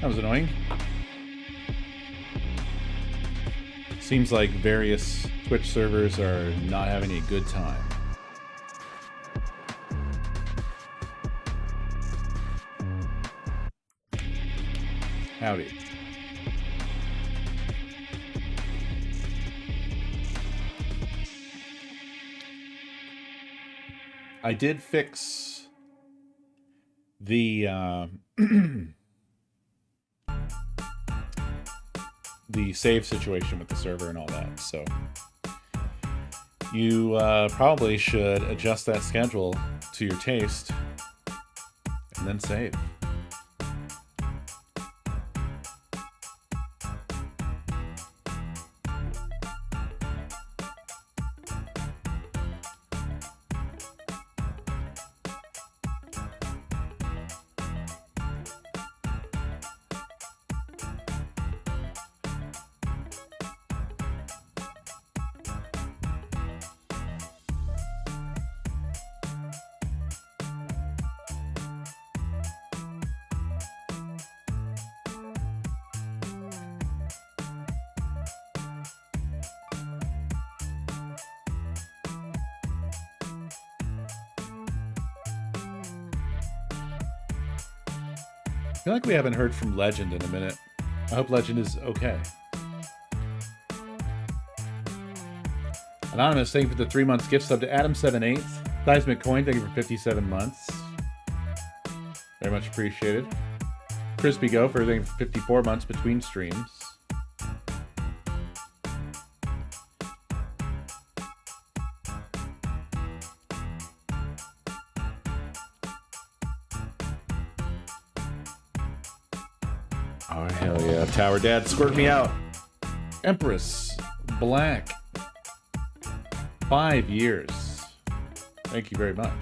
That was annoying. Seems like various Twitch servers are not having a good time. Howdy. I did fix the the save situation with the server and all that, so you probably should adjust that schedule to your taste and then save. I feel like we haven't heard from Legend in a minute. I hope Legend is okay. Anonymous, thank you for the 3 months gift sub to Adam78. Seismic Coin, thank you for 57 months. Very much appreciated. Crispy Gopher, thank you for 54 months between streams. Oh, hell yeah. Tower Dad, squirt me out. Empress Black. 5 years. Thank you very much.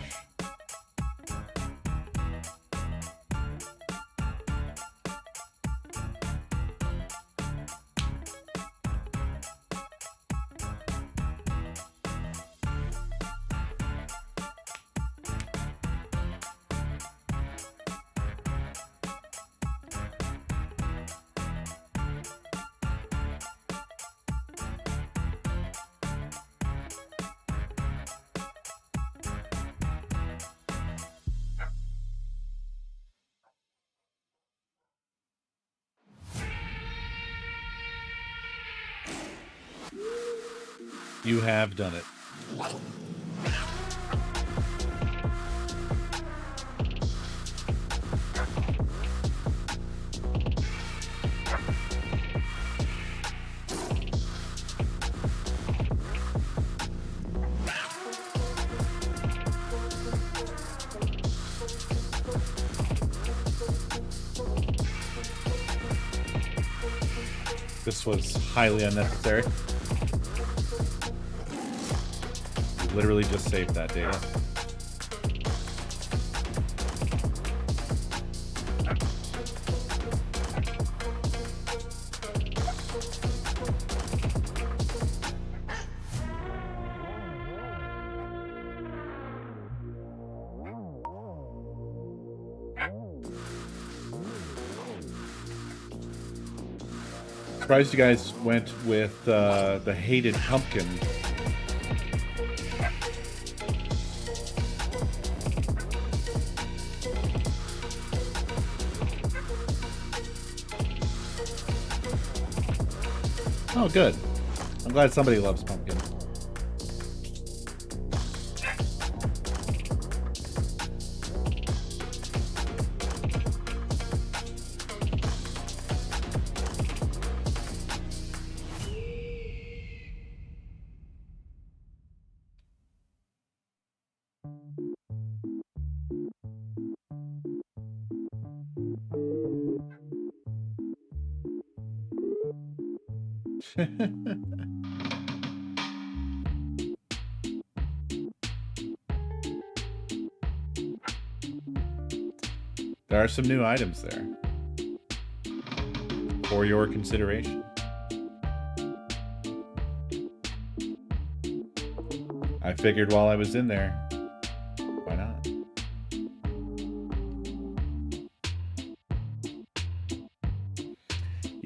You have done it. This was highly unnecessary. Literally just saved that data. Surprised you guys went with the hated pumpkin. Oh, good. I'm glad somebody loves pumpkin. There are some new items there for your consideration. I figured while I was in there, why not?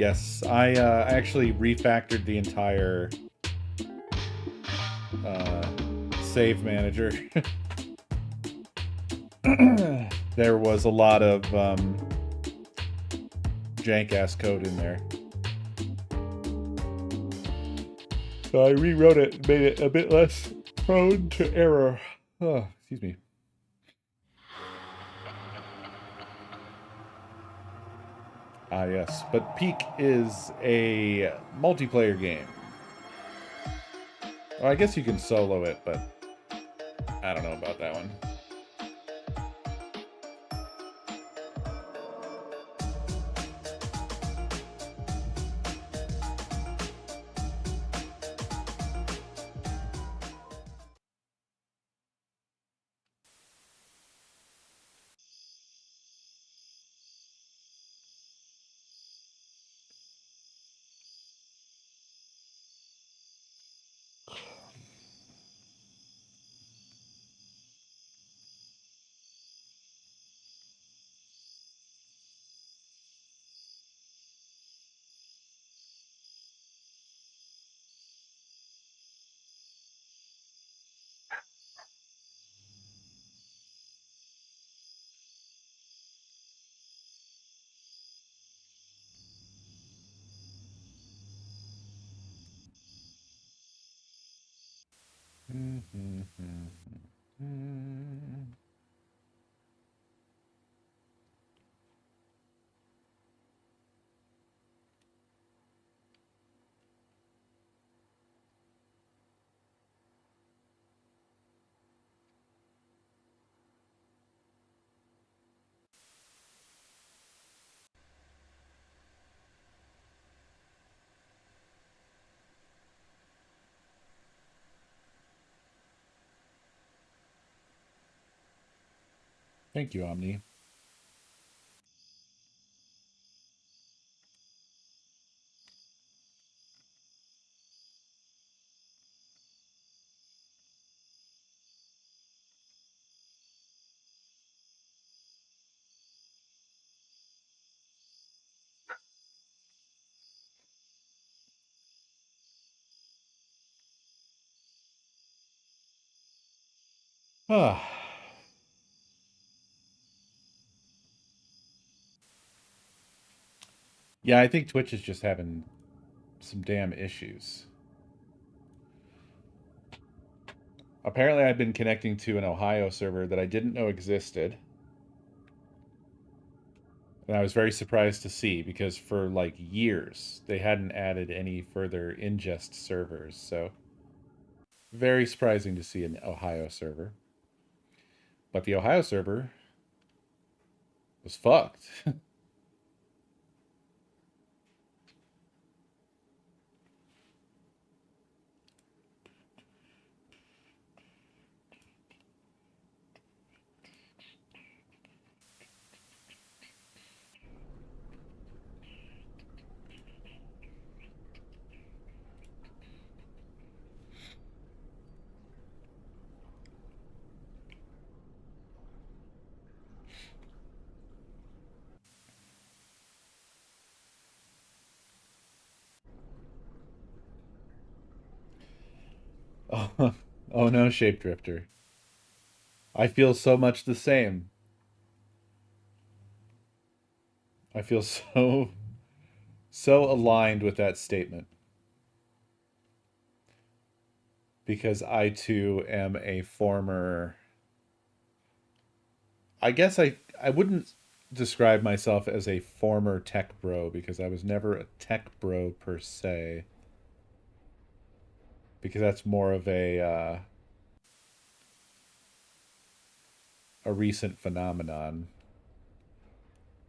Yes, I actually refactored the entire uh, save manager. There was a lot of jank ass code in there. So I rewrote it and made it a bit less prone to error. Oh, excuse me. Ah, yes. But Peak is a multiplayer game. Well, I guess you can solo it, but I don't know about that one. Thank you, Omni. Ah. Yeah, I think Twitch is just having some damn issues. Apparently, I've been connecting to an Ohio server that I didn't know existed. And I was very surprised to see because for like years they hadn't added any further ingest servers. So, very surprising to see an Ohio server. But the Ohio server was fucked. Oh, oh no, Shapedrifter. I feel so much the same. I feel so aligned with that statement because I too am a former. I guess I wouldn't describe myself as a former tech bro because I was never a tech bro per se because that's more of a recent phenomenon.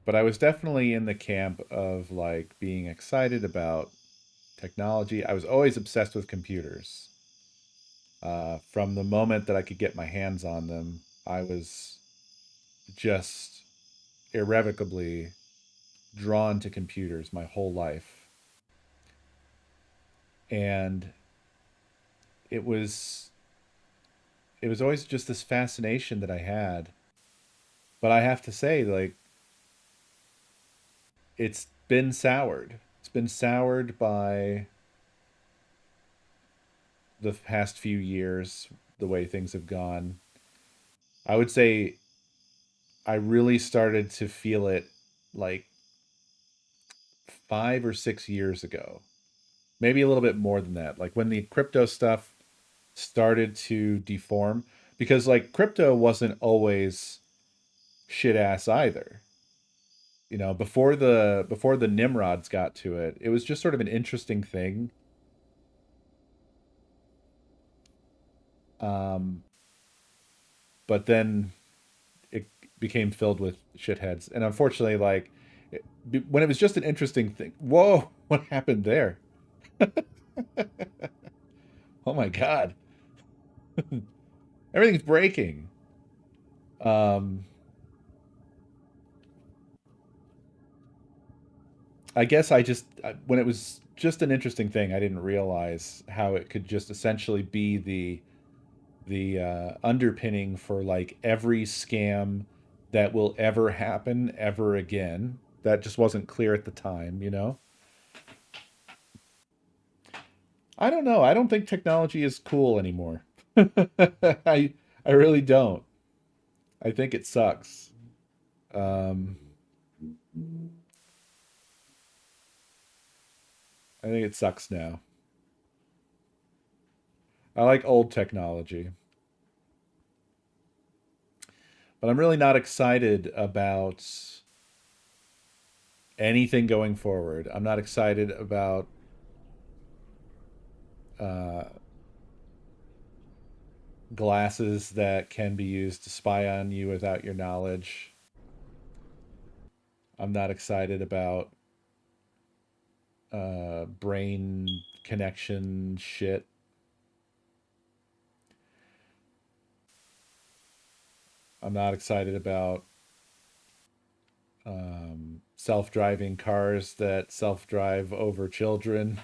But I was definitely in the camp of like being excited about technology. I was always obsessed with computers. From the moment that I could get my hands on them, I was just irrevocably drawn to computers my whole life. And it was it was always just this fascination that I had. But I have to say, like, it's been soured. It's been soured by the past few years, the way things have gone. I would say I really started to feel it like 5 or 6 years ago, maybe a little bit more than that. Like when the crypto stuff started to deform, because like crypto wasn't always shit ass either. You know, before the Nimrods got to it, it was just sort of an interesting thing. Um, but then it became filled with shitheads, and unfortunately, like when it was just an interesting thing. Whoa, what happened there? Oh my god, everything's breaking. Um, I guess when it was just an interesting thing, I didn't realize how it could just essentially be the underpinning for like every scam that will ever happen ever again. That just wasn't clear at the time, you know? I don't know. I don't think technology is cool anymore. I really don't. I think it sucks. Um, I think it sucks now. I like old technology, but I'm really not excited about anything going forward. I'm not excited about uh, glasses that can be used to spy on you without your knowledge. I'm not excited about brain connection shit. I'm not excited about self-driving cars that self-drive over children.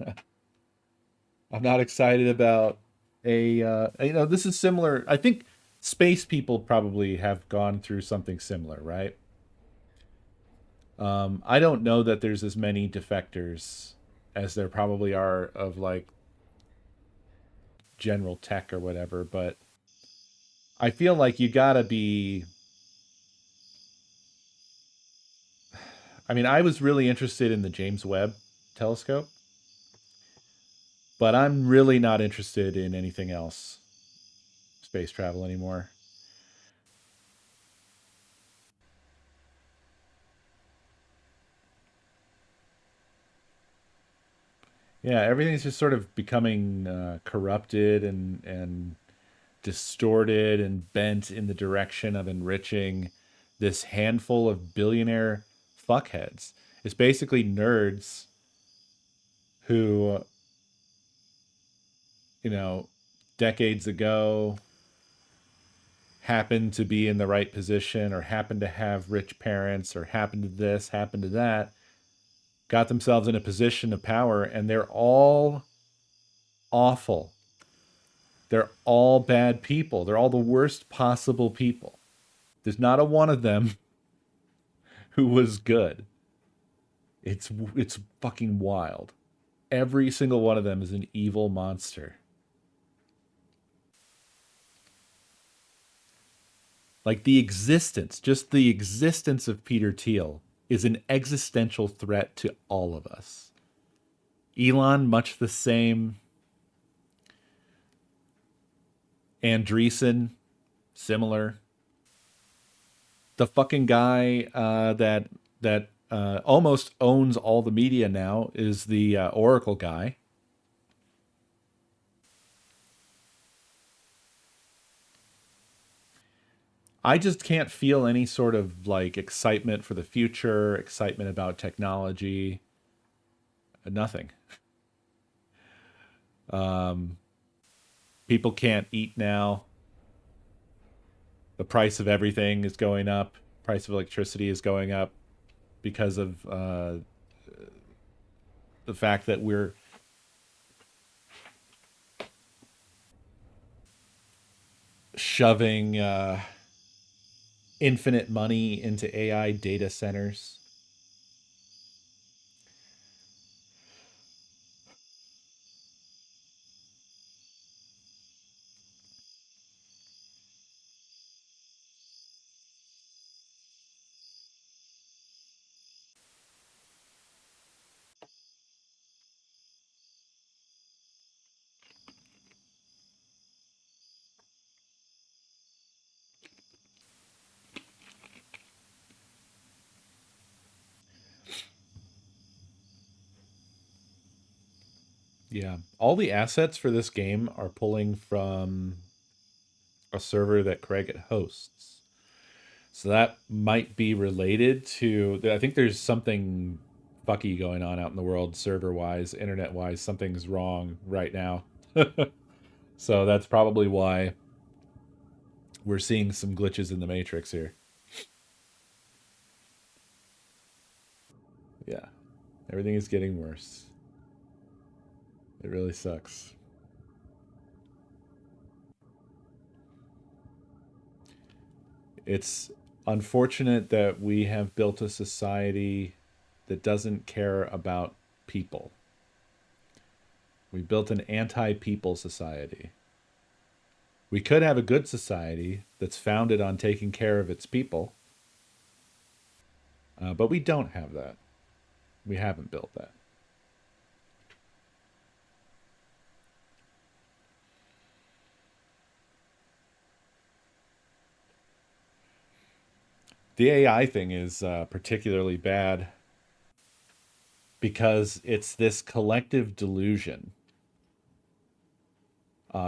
I'm not excited about this is similar. I think space people probably have gone through something similar, right? I don't know that there's as many defectors as there probably are of like general tech or whatever, but I feel like you gotta be. I mean, I was really interested in the James Webb telescope, but I'm really not interested in anything else space travel anymore. Yeah, everything's just sort of becoming corrupted and distorted and bent in the direction of enriching this handful of billionaire fuckheads. It's basically nerds who, you know, decades ago happened to be in the right position or happened to have rich parents or happened to this, happened to that, got themselves in a position of power, and they're all awful. They're all bad people. They're all the worst possible people. There's not a one of them who was good. It's fucking wild. Every single one of them is an evil monster. Like just the existence of Peter Thiel is an existential threat to all of us. Elon, much the same. Andreessen, similar. The fucking guy that almost owns all the media now is the Oracle guy. I just can't feel any sort of like excitement for the future, excitement about technology, nothing. Um, People can't eat now. The price of everything is going up. Price of electricity is going up because of the fact that we're shoving infinite money into AI data centers. Yeah. All the assets for this game are pulling from a server that Craig hosts. So that might be related to. I think there's something fucky going on out in the world, server wise, internet wise. Something's wrong right now. So that's probably why we're seeing some glitches in the matrix here. Yeah. Everything is getting worse. It really sucks. It's unfortunate that we have built a society that doesn't care about people. We built an anti-people society. We could have a good society that's founded on taking care of its people, but we don't have that. We haven't built that. The AI thing is particularly bad because it's this collective delusion.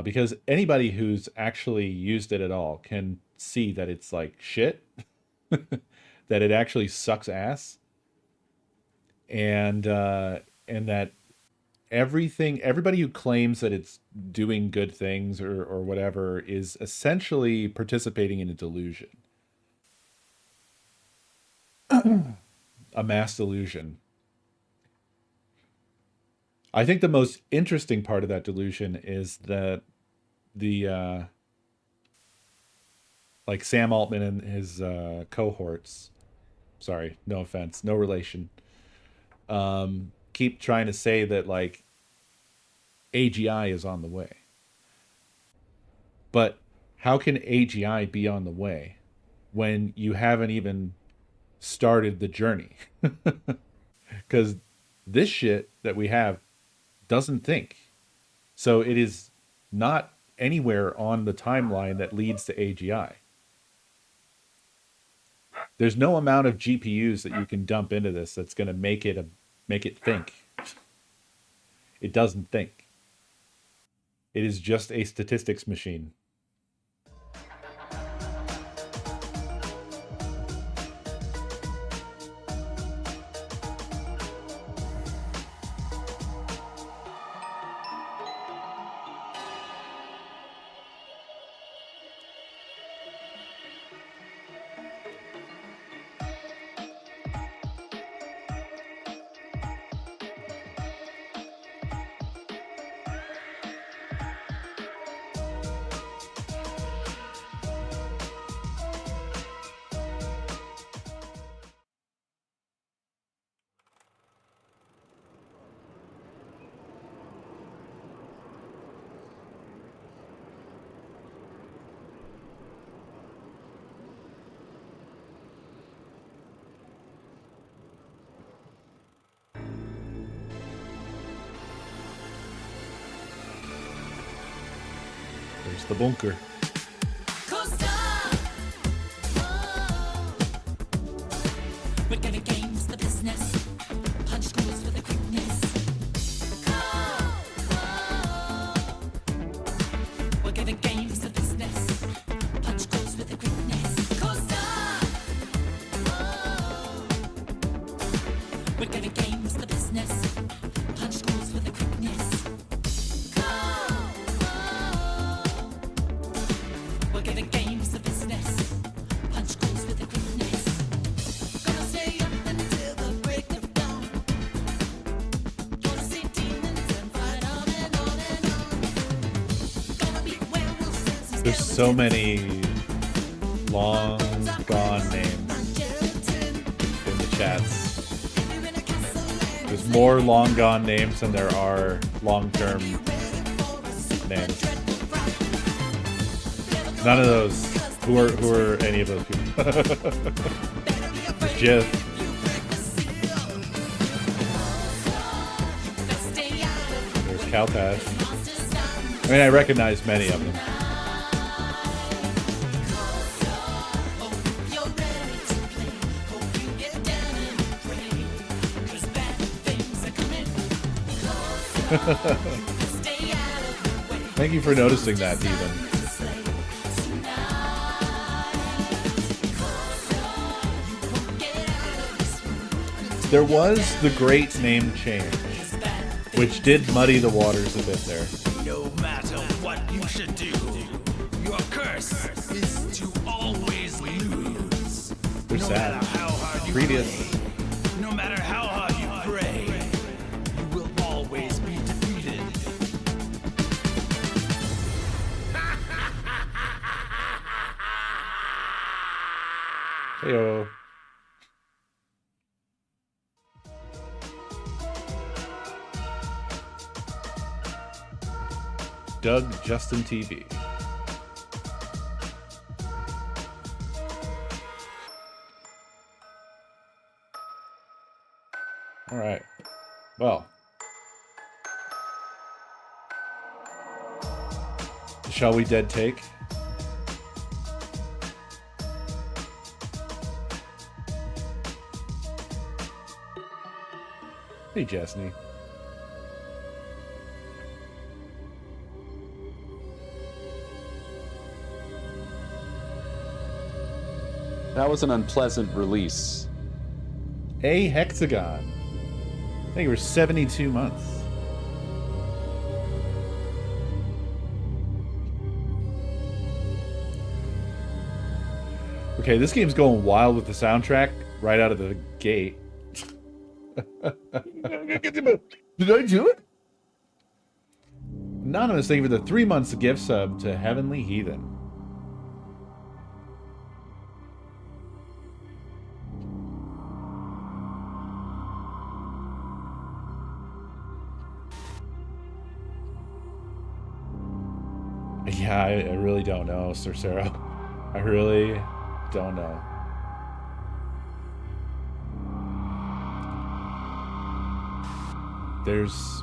Because anybody who's actually used it at all can see that it's like shit, that it actually sucks ass, and that everybody who claims that it's doing good things or whatever is essentially participating in a delusion, a mass delusion. I think the most interesting part of that delusion is that the like Sam Altman and his cohorts, sorry, no offense, no relation, keep trying to say that like AGI is on the way. But how can AGI be on the way when you haven't even started the journey? Because this shit that we have doesn't think. So it is not anywhere on the timeline that leads to AGI. There's no amount of GPUs that you can dump into this that's going to make it think. It doesn't think. It is just a statistics machine. There's the bunker. Coestar. We're gonna games the business. Punch schools with a quickness. We're gonna games the business. Punch schools with a quickness. Coestar. We're gonna games the business. Punch schools with a quickness. We're gonna games the business. Punch schools with a quickness. Gonna stay up until the break of dawn. Gonna see demons and fight on and on and on. Gonna be werewolves and some There's so many long gone names in the chats. There's more long gone names than there are long term names. None of those. Who are any of those people? There's Jeff. There's Cowpatch. I mean, I recognize many of them. Thank you for noticing that, Heathen. There was the great name change, which did muddy the waters a bit there. No matter what you should do, your curse is to always lose. They're sad. No matter how hard you Previous. play, no matter how hard you pray, you will always be defeated. Heyo. Doug Justin TV. All right. Well. Shall we dead take? Hey, Jessney. That was an unpleasant release. A hexagon. I think it was 72 months. Okay, this game's going wild with the soundtrack right out of the gate. Did I do it? Anonymous, thank you for the 3 months gift sub to Heavenly Heathen. Yeah, I really don't know, Cercero. I really don't know. There's...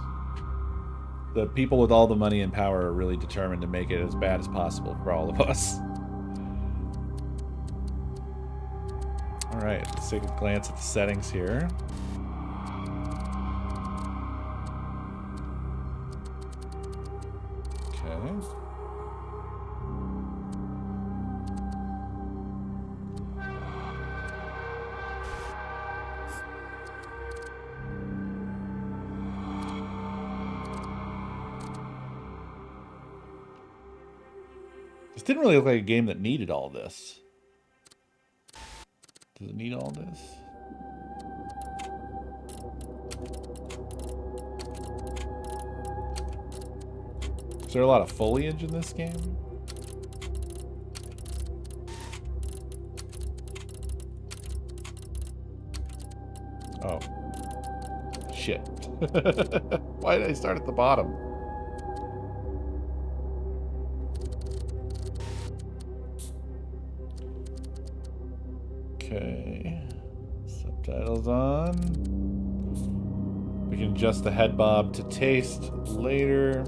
The people with all the money and power are really determined to make it as bad as possible for all of us. Alright, let's take a glance at the settings here. Okay. This didn't really look like a game that needed all this. Does it need all this? Is there a lot of foliage in this game? Oh. Shit. Why did I start at the bottom? Okay. Subtitles on. We can adjust the head bob to taste later.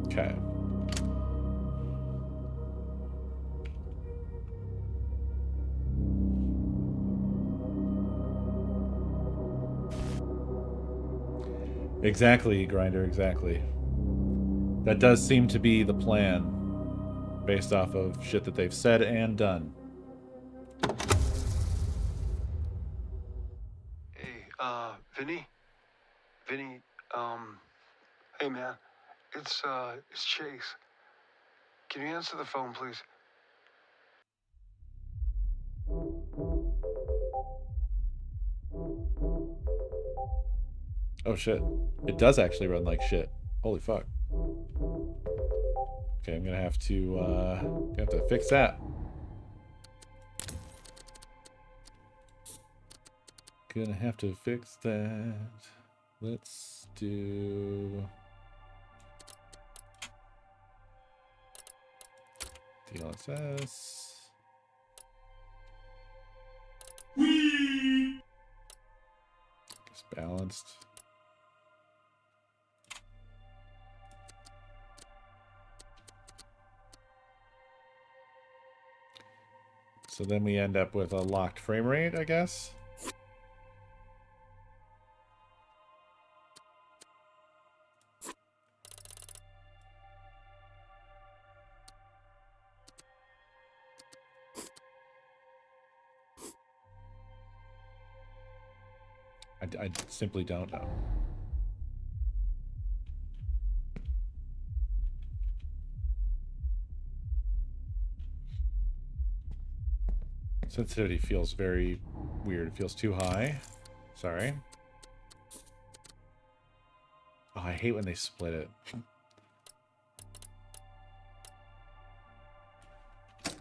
Okay. Exactly, Grinder, exactly. That does seem to be the plan, based off of shit that they've said and done. Hey, Vinny? Vinny, hey man, it's Chase. Can you answer the phone, please? Oh shit. It does actually run like shit. Holy fuck. Okay, I'm gonna have to fix that. Gonna have to fix that. Let's do DLSS. Just balanced. So then we end up with a locked frame rate, I guess. I simply don't know. Sensitivity feels very weird. It feels too high. Sorry. Oh, I hate when they split it. It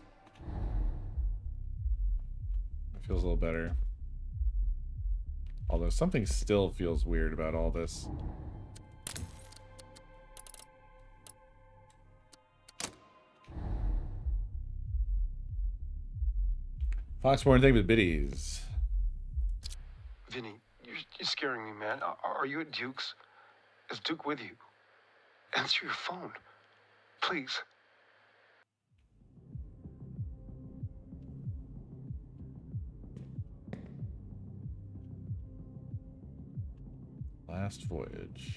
feels a little better. Although something still feels weird about all this. Foxborn, thank you for the biddies. Vinny, you're scaring me, man. Are you at Duke's? Is Duke with you? Answer your phone. Please. Last voyage.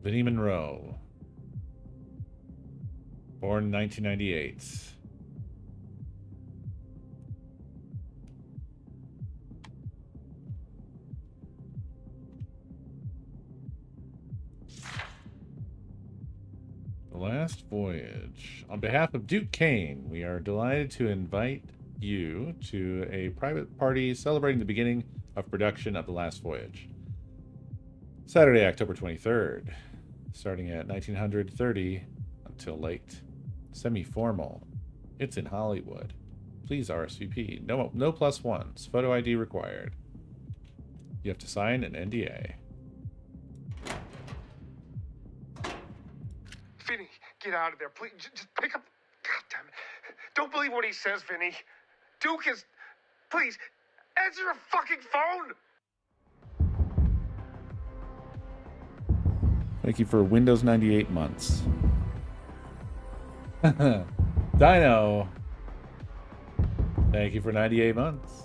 Vinnie Monroe. Born 1998. The Last Voyage. On behalf of Duke Kane, we are delighted to invite you to a private party celebrating the beginning of production of The Last Voyage. Saturday, October 23rd, starting at 1930 until late. Semi-formal. It's in Hollywood. Please RSVP. No plus ones. Photo ID required. You have to sign an NDA. Vinny, get out of there, please. Just pick up. God damn it. Don't believe what he says, Vinny. Duke is. Please, answer your fucking phone! Thank you for Windows 98 months. Dino. Thank you for 98 months.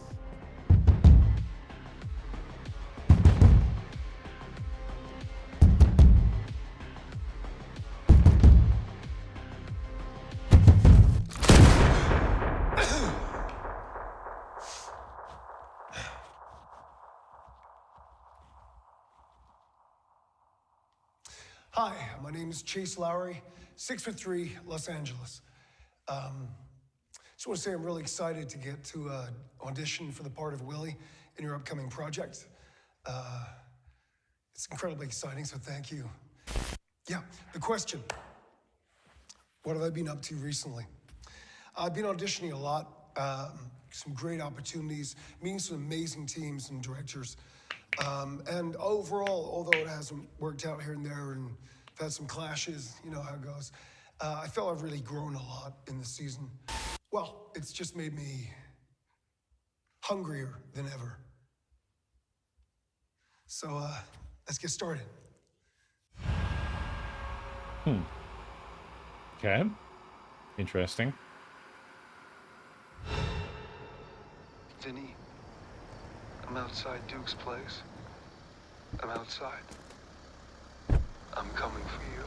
Hi, my name is Chase Lowry, 6'3", Los Angeles. Just want to say I'm really excited to get to audition for the part of Willie in your upcoming project. It's incredibly exciting, so thank you. Yeah, the question. What have I been up to recently? I've been auditioning a lot, some great opportunities, meeting some amazing teams and directors. And overall, although it hasn't worked out here and there and I've had some clashes, you know how it goes, I feel I've really grown a lot in this season. Well, it's just made me hungrier than ever. So let's get started. Okay. Interesting. Vinny, I'm outside Duke's place. I'm outside. I'm coming for you.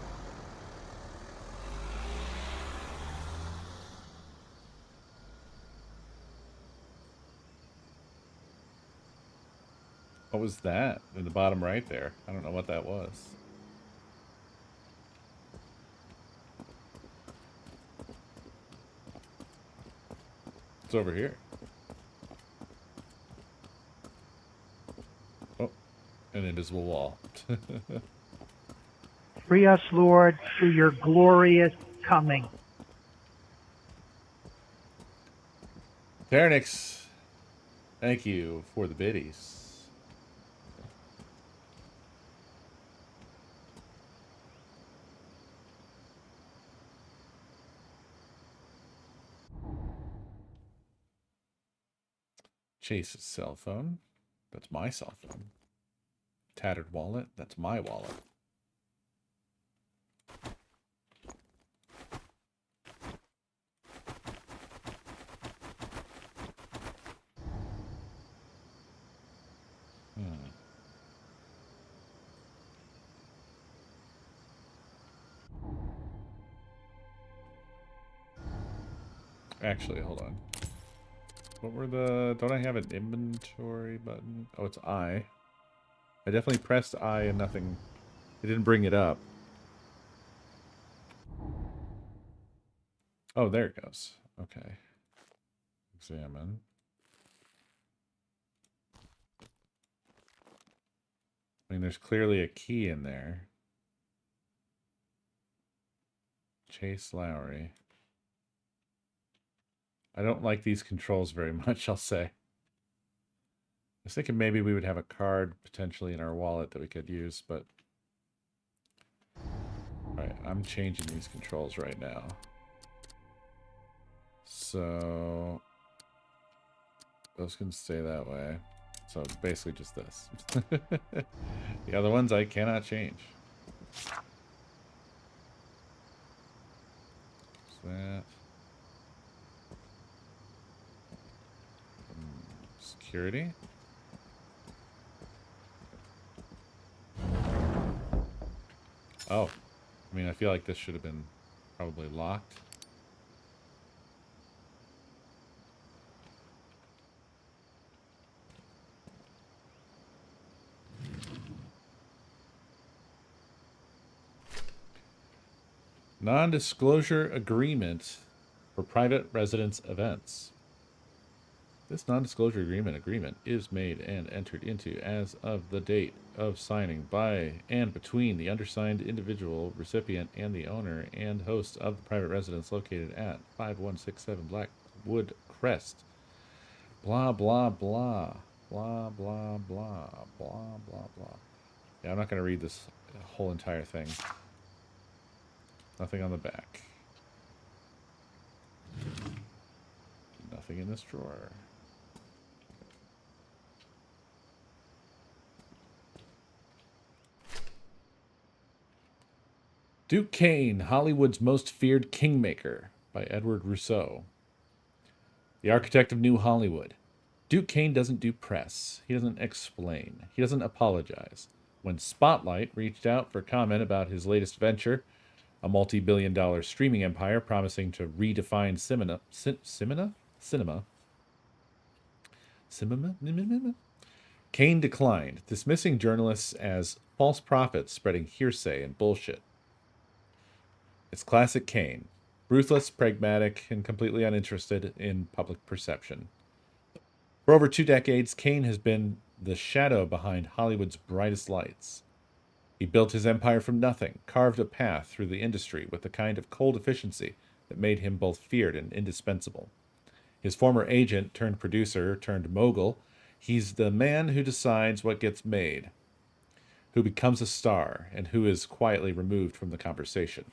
What was that in the bottom right there? I don't know what that was. It's over here. Oh, an invisible wall. Free us, Lord, through your glorious coming. Ternix, thank you for the biddies. Chase's cell phone. That's my cell phone. Tattered wallet. That's my wallet. Actually, hold on. What were the... Don't I have an inventory button? Oh, it's I. I definitely pressed I and nothing... It didn't bring it up. Oh, there it goes. Okay. Examine. I mean, there's clearly a key in there. Chase Lowry. I don't like these controls very much, I'll say. I was thinking maybe we would have a card potentially in our wallet that we could use, but... Alright, I'm changing these controls right now. So... Those can stay that way. So basically just this. The other ones I cannot change. That. Security. Oh. I mean, I feel like this should have been probably locked. Non-disclosure agreement for private residence events. This non-disclosure agreement is made and entered into as of the date of signing by and between the undersigned individual, recipient, and the owner and host of the private residence located at 5167 Blackwood Crest. Blah, blah, blah. Blah, blah, blah. Blah, blah, blah. Yeah, I'm not going to read this whole entire thing. Nothing on the back. Nothing in this drawer. Duke Kane, Hollywood's Most Feared Kingmaker by Edward Rousseau. The architect of New Hollywood. Duke Kane doesn't do press. He doesn't explain. He doesn't apologize. When Spotlight reached out for comment about his latest venture, a multi-billion-dollar streaming empire promising to redefine cinema, Kane declined, dismissing journalists as false prophets spreading hearsay and bullshit. It's classic Kane. Ruthless, pragmatic, and completely uninterested in public perception. For over 2 decades, Kane has been the shadow behind Hollywood's brightest lights. He built his empire from nothing, carved a path through the industry with the kind of cold efficiency that made him both feared and indispensable. His former agent turned producer turned mogul, he's the man who decides what gets made, who becomes a star, and who is quietly removed from the conversation.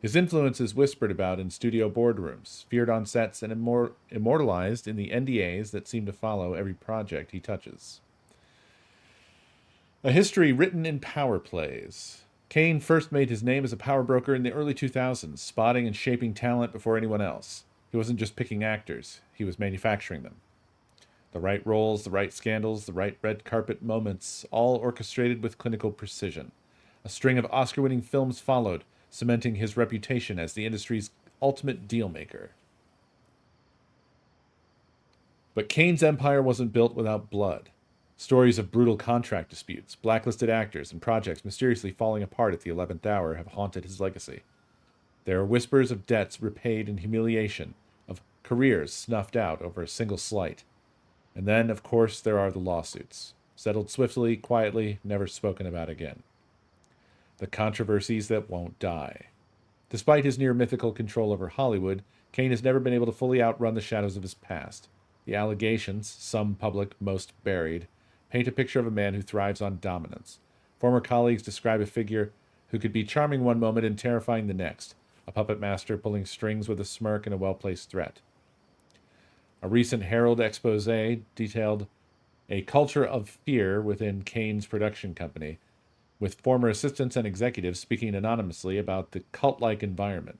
His influence is whispered about in studio boardrooms, feared on sets, and immortalized in the NDAs that seem to follow every project he touches. A history written in power plays. Kane first made his name as a power broker in the early 2000s, spotting and shaping talent before anyone else. He wasn't just picking actors, he was manufacturing them. The right roles, the right scandals, the right red carpet moments, all orchestrated with clinical precision. A string of Oscar-winning films followed, cementing his reputation as the industry's ultimate deal-maker. But Kane's empire wasn't built without blood. Stories of brutal contract disputes, blacklisted actors, and projects mysteriously falling apart at the 11th hour have haunted his legacy. There are whispers of debts repaid in humiliation, of careers snuffed out over a single slight. And then, of course, there are the lawsuits, settled swiftly, quietly, never spoken about again. The controversies that won't die. Despite his near-mythical control over Hollywood, Kane has never been able to fully outrun the shadows of his past. The allegations, some public, most buried, paint a picture of a man who thrives on dominance. Former colleagues describe a figure who could be charming one moment and terrifying the next, a puppet master pulling strings with a smirk and a well-placed threat. A recent Herald expose detailed a culture of fear within Kane's production company, with former assistants and executives speaking anonymously about the cult-like environment.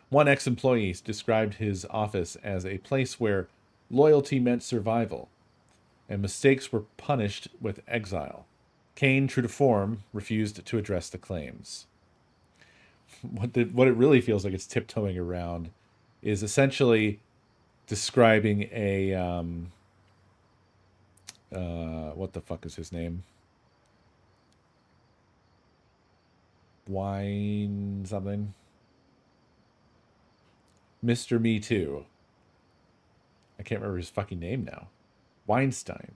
One ex-employee described his office as a place where loyalty meant survival, and mistakes were punished with exile. Kane, true to form, refused to address the claims. What it really feels like it's tiptoeing around is essentially describing a what the fuck is his name? Wine something. Mr. Me Too. I can't remember his fucking name now. Weinstein.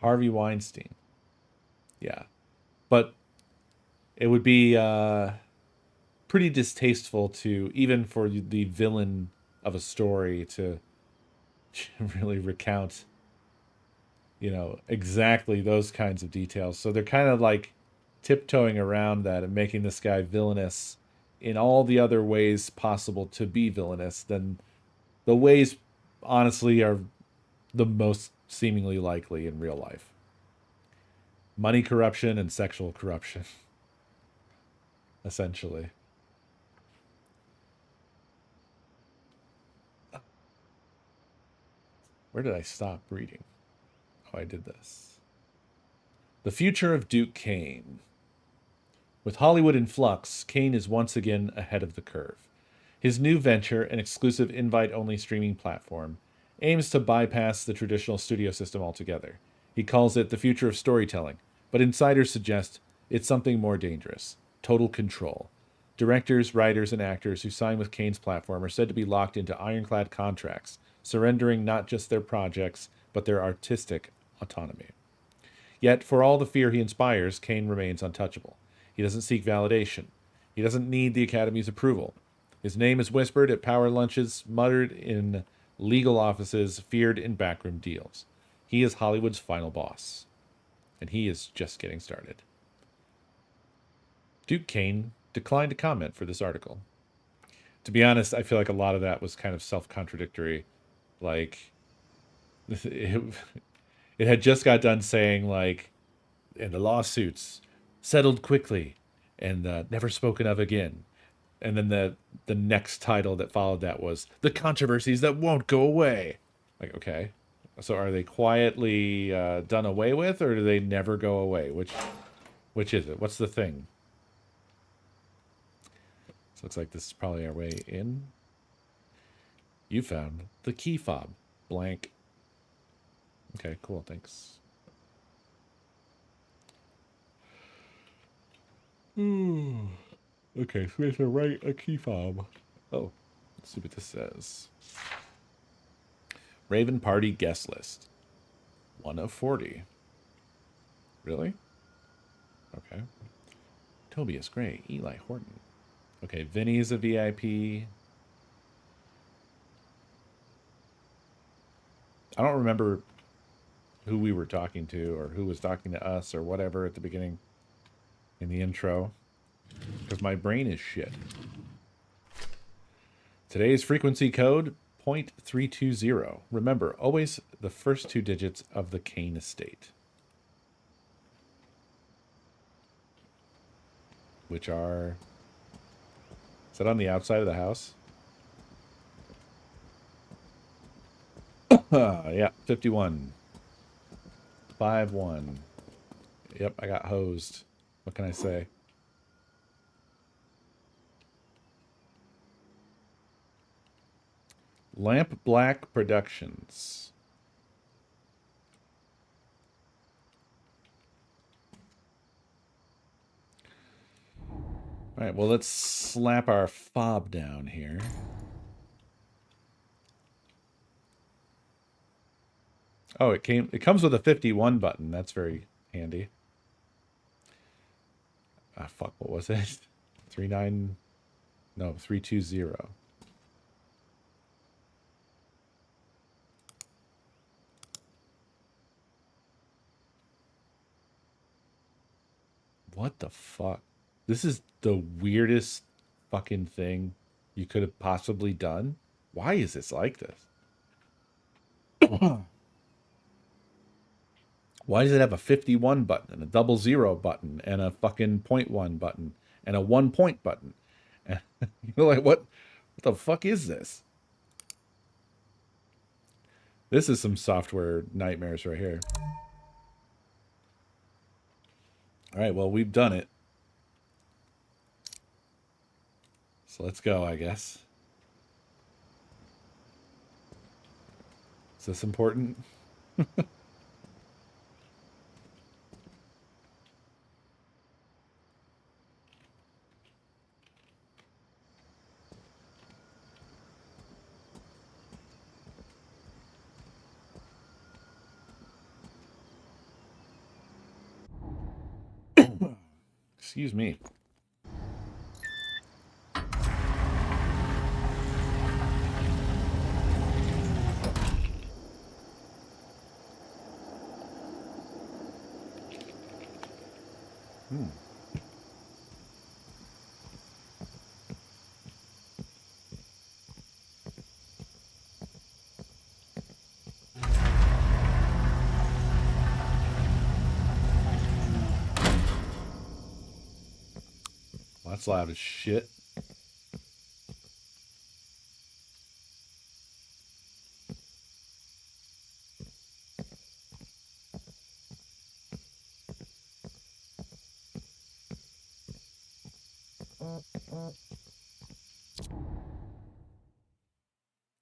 Harvey Weinstein. Yeah. But it would be pretty distasteful to, even for the villain of a story, to really recount, exactly those kinds of details. So they're kind of like tiptoeing around that and making this guy villainous in all the other ways possible to be villainous. Then the ways, honestly, are the most seemingly likely in real life. Money corruption and sexual corruption, essentially. Where did I stop reading? Oh, I did this. The future of Duke Kane. With Hollywood in flux, Kane is once again ahead of the curve. His new venture, an exclusive invite-only streaming platform, aims to bypass the traditional studio system altogether. He calls it the future of storytelling, but insiders suggest it's something more dangerous: total control. Directors, writers, and actors who sign with Kane's platform are said to be locked into ironclad contracts, surrendering not just their projects, but their artistic autonomy. Yet, for all the fear he inspires, Kane remains untouchable. He doesn't seek validation. He doesn't need the Academy's approval. His name is whispered at power lunches, muttered in legal offices, feared in backroom deals. He is Hollywood's final boss. And he is just getting started. Duke Kane declined to comment for this article. To be honest, I feel like a lot of that was kind of self-contradictory. Like, it had just got done saying, like, and the lawsuits settled quickly and never spoken of again. And then the next title that followed that was the controversies that won't go away. Like, okay, so are they quietly done away with, or do they never go away? Which is it? What's the thing? This looks like this is probably our way in. You found the key fob. Blank. Okay, cool, thanks. Okay, so we have to write a key fob. Oh, let's see what this says. Raven Party guest list. 1 of 40. Really? Okay. Tobias Gray, Eli Horton. Okay, Vinny's a VIP. I don't remember who we were talking to or who was talking to us or whatever at the beginning in the intro, because my brain is shit. Today's frequency code, 0.320. Remember, always the first 2 digits of the Kane estate, which are... Is that on the outside of the house? Yeah, 51. 5-1. Yep, I got hosed. What can I say? Lamp Black Productions. All right, well, let's slap our fob down here. Oh, it comes with a 51 button. That's very handy. Ah, fuck, what was it? 320. What the fuck? This is the weirdest fucking thing you could have possibly done. Why is this like this? Why does it have a 51 button and a 00 button and a fucking 0.1 button and a 1 point button? And you're like, what the fuck is this? This is some software nightmares right here. All right, well, we've done it. So let's go, I guess. Is this important? Excuse me. Well, that's loud as shit.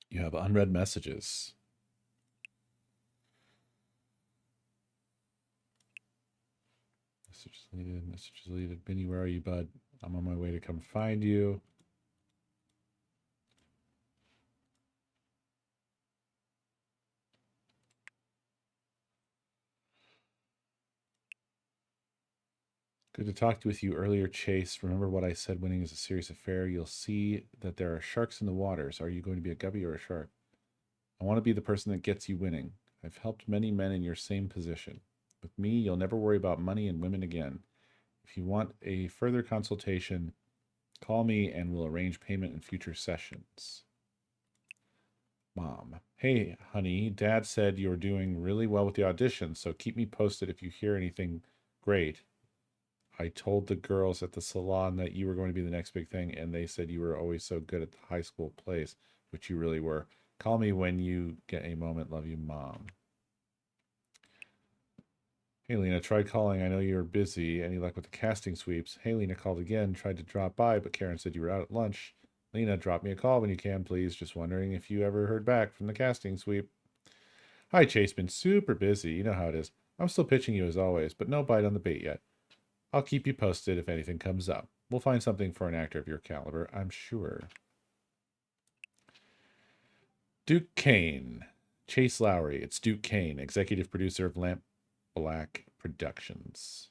You have unread messages. Messages deleted. Messages deleted. Vinny, where are you, bud? I'm on my way to come find you. Good to talk with you earlier, Chase. Remember what I said, winning is a serious affair. You'll see that there are sharks in the waters. Are you going to be a guppy or a shark? I want to be the person that gets you winning. I've helped many men in your same position. With me, you'll never worry about money and women again. If you want a further consultation, call me and we'll arrange payment in future sessions. Mom. Hey, honey, Dad said you're doing really well with the audition, so keep me posted if you hear anything great. I told the girls at the salon that you were going to be the next big thing, and they said you were always so good at the high school plays, which you really were. Call me when you get a moment. Love you, Mom. Hey, Lena, tried calling. I know you're busy. Any luck with the casting sweeps? Hey, Lena called again. Tried to drop by, but Karen said you were out at lunch. Lena, drop me a call when you can, please. Just wondering if you ever heard back from the casting sweep. Hi, Chase. Been super busy. You know how it is. I'm still pitching you as always, but no bite on the bait yet. I'll keep you posted if anything comes up. We'll find something for an actor of your caliber, I'm sure. Duke Kane. Chase Lowry. It's Duke Kane, executive producer of Lamp Black Productions.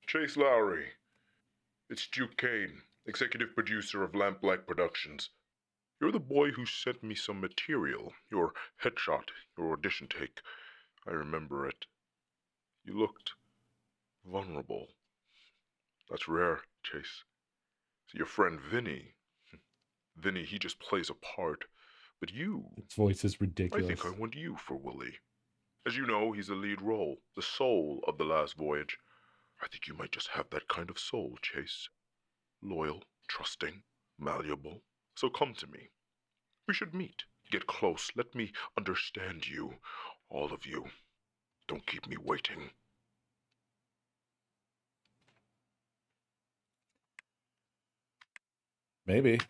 Chase Lowry. It's Duke Kane, executive producer of Lamp Black Productions. You're the boy who sent me some material, your headshot, your audition take. I remember it. You looked vulnerable. That's rare, Chase. See, your friend Vinny. Vinny, he just plays a part. But you... His voice is ridiculous. I think I want you for Willie. As you know, he's the lead role, the soul of The Last Voyage. I think you might just have that kind of soul, Chase. Loyal, trusting, malleable. So come to me. We should meet. Get close. Let me understand you. All of you. Don't keep me waiting. Maybe.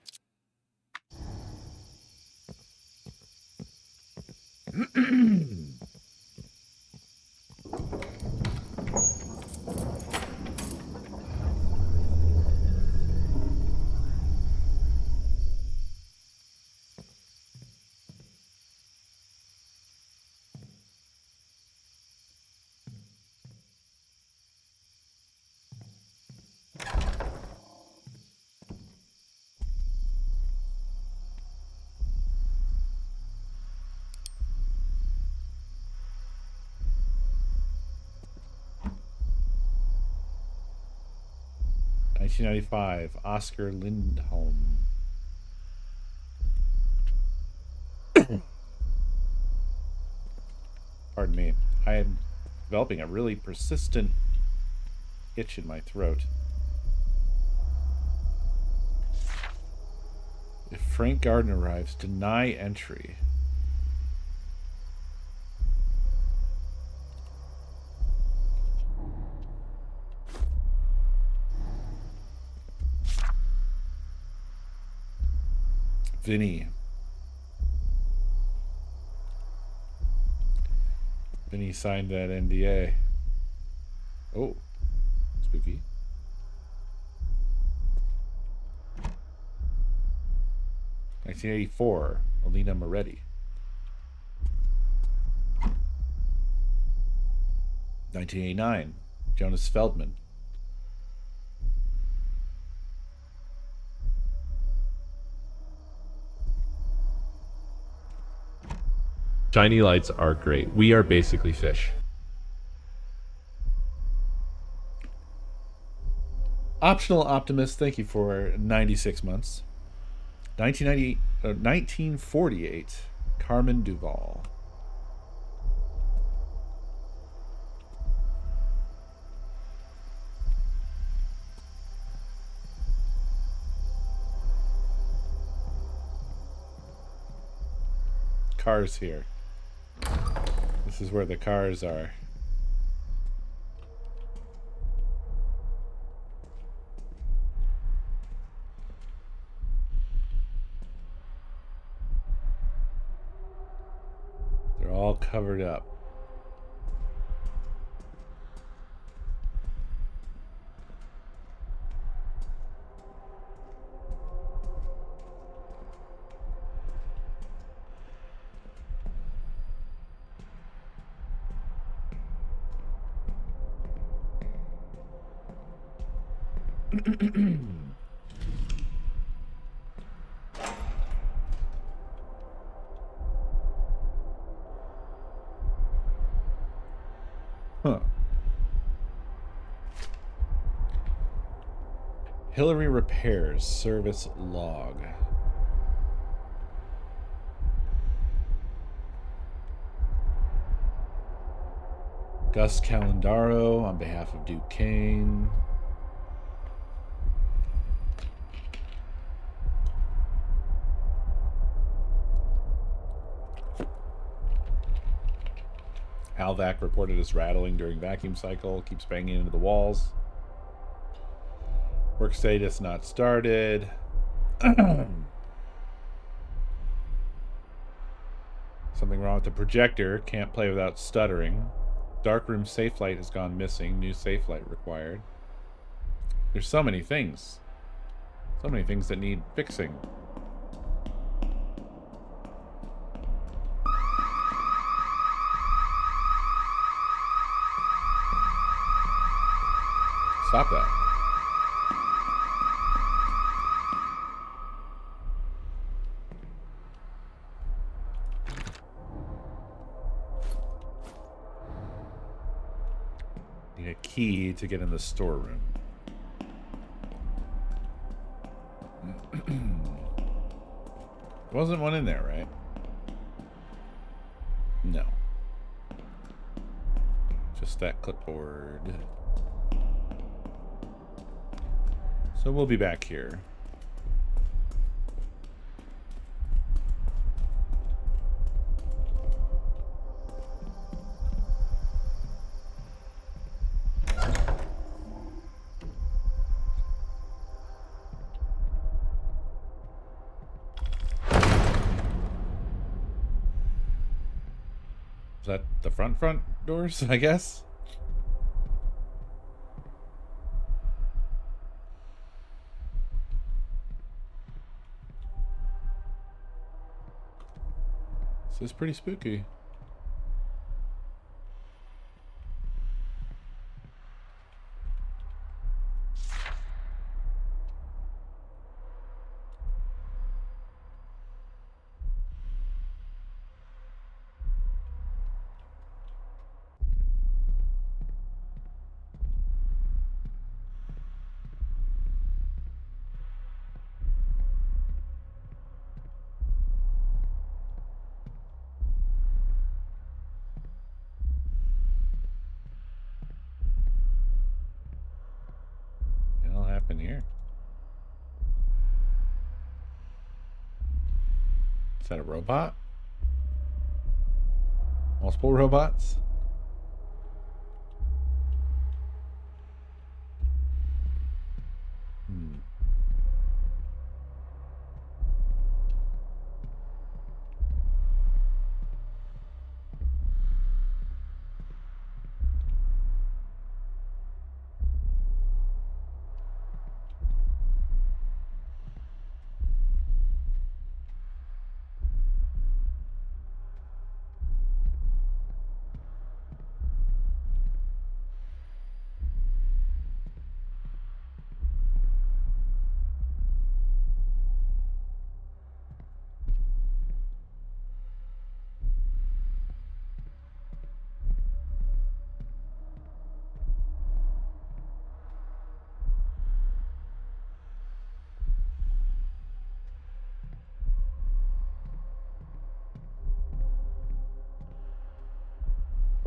$1995, Oscar Lindholm. Pardon me. I am developing a really persistent itch in my throat. If Frank Garden arrives, deny entry. Vinny. Then he signed that NDA. Oh, spooky. "1984, Alina Moretti." 1989, Jonas Feldman. Shiny lights are great. We are basically fish. Optional Optimist, thank you for 96 months. 1948, Carmen Duval. Cars here. This is where the cars are. They're all covered up. Huh. Hillary Repairs service log. Gus Calandaro on behalf of Duquesne. Halvac reported as rattling during vacuum cycle. Keeps banging into the walls. Work status not started. Something wrong with the projector. Can't play without stuttering. Darkroom safe light has gone missing. New safe light required. There's so many things. So many things that need fixing. Stop that. Need a key to get in the storeroom. There wasn't one in there, right? No. Just that clipboard. So we'll be back here. Is that the front doors, I guess? This is pretty spooky. What'll happen here? Is that a robot? Multiple robots?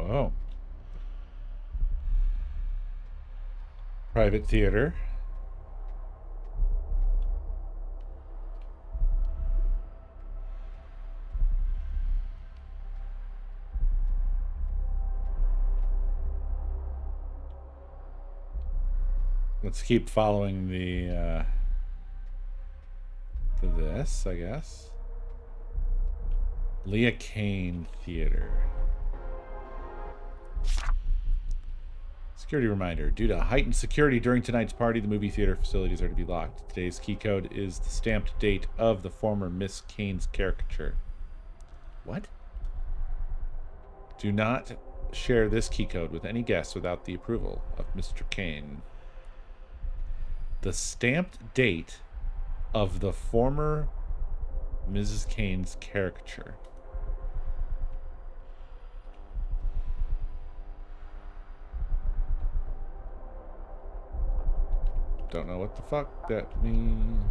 Oh. Private theater. Let's keep following the to this, I guess. Leah Kane Theater. Security reminder. Due to heightened security during tonight's party, the movie theater facilities are to be locked. Today's key code is the stamped date of the former Miss Kane's caricature. What? Do not share this key code with any guests without the approval of Mr. Kane. The stamped date of the former Mrs. Kane's caricature. Don't know what the fuck that means.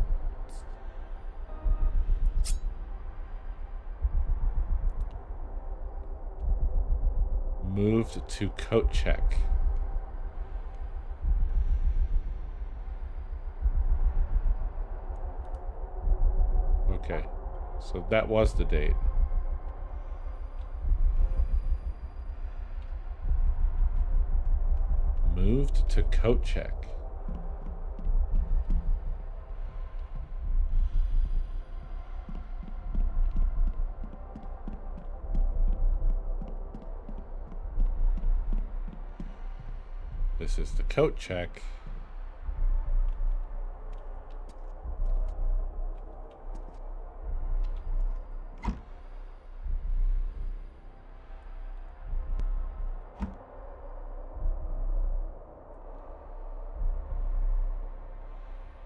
Moved to coat check. Okay, so that was the date. Moved to coat check. This is the coat check.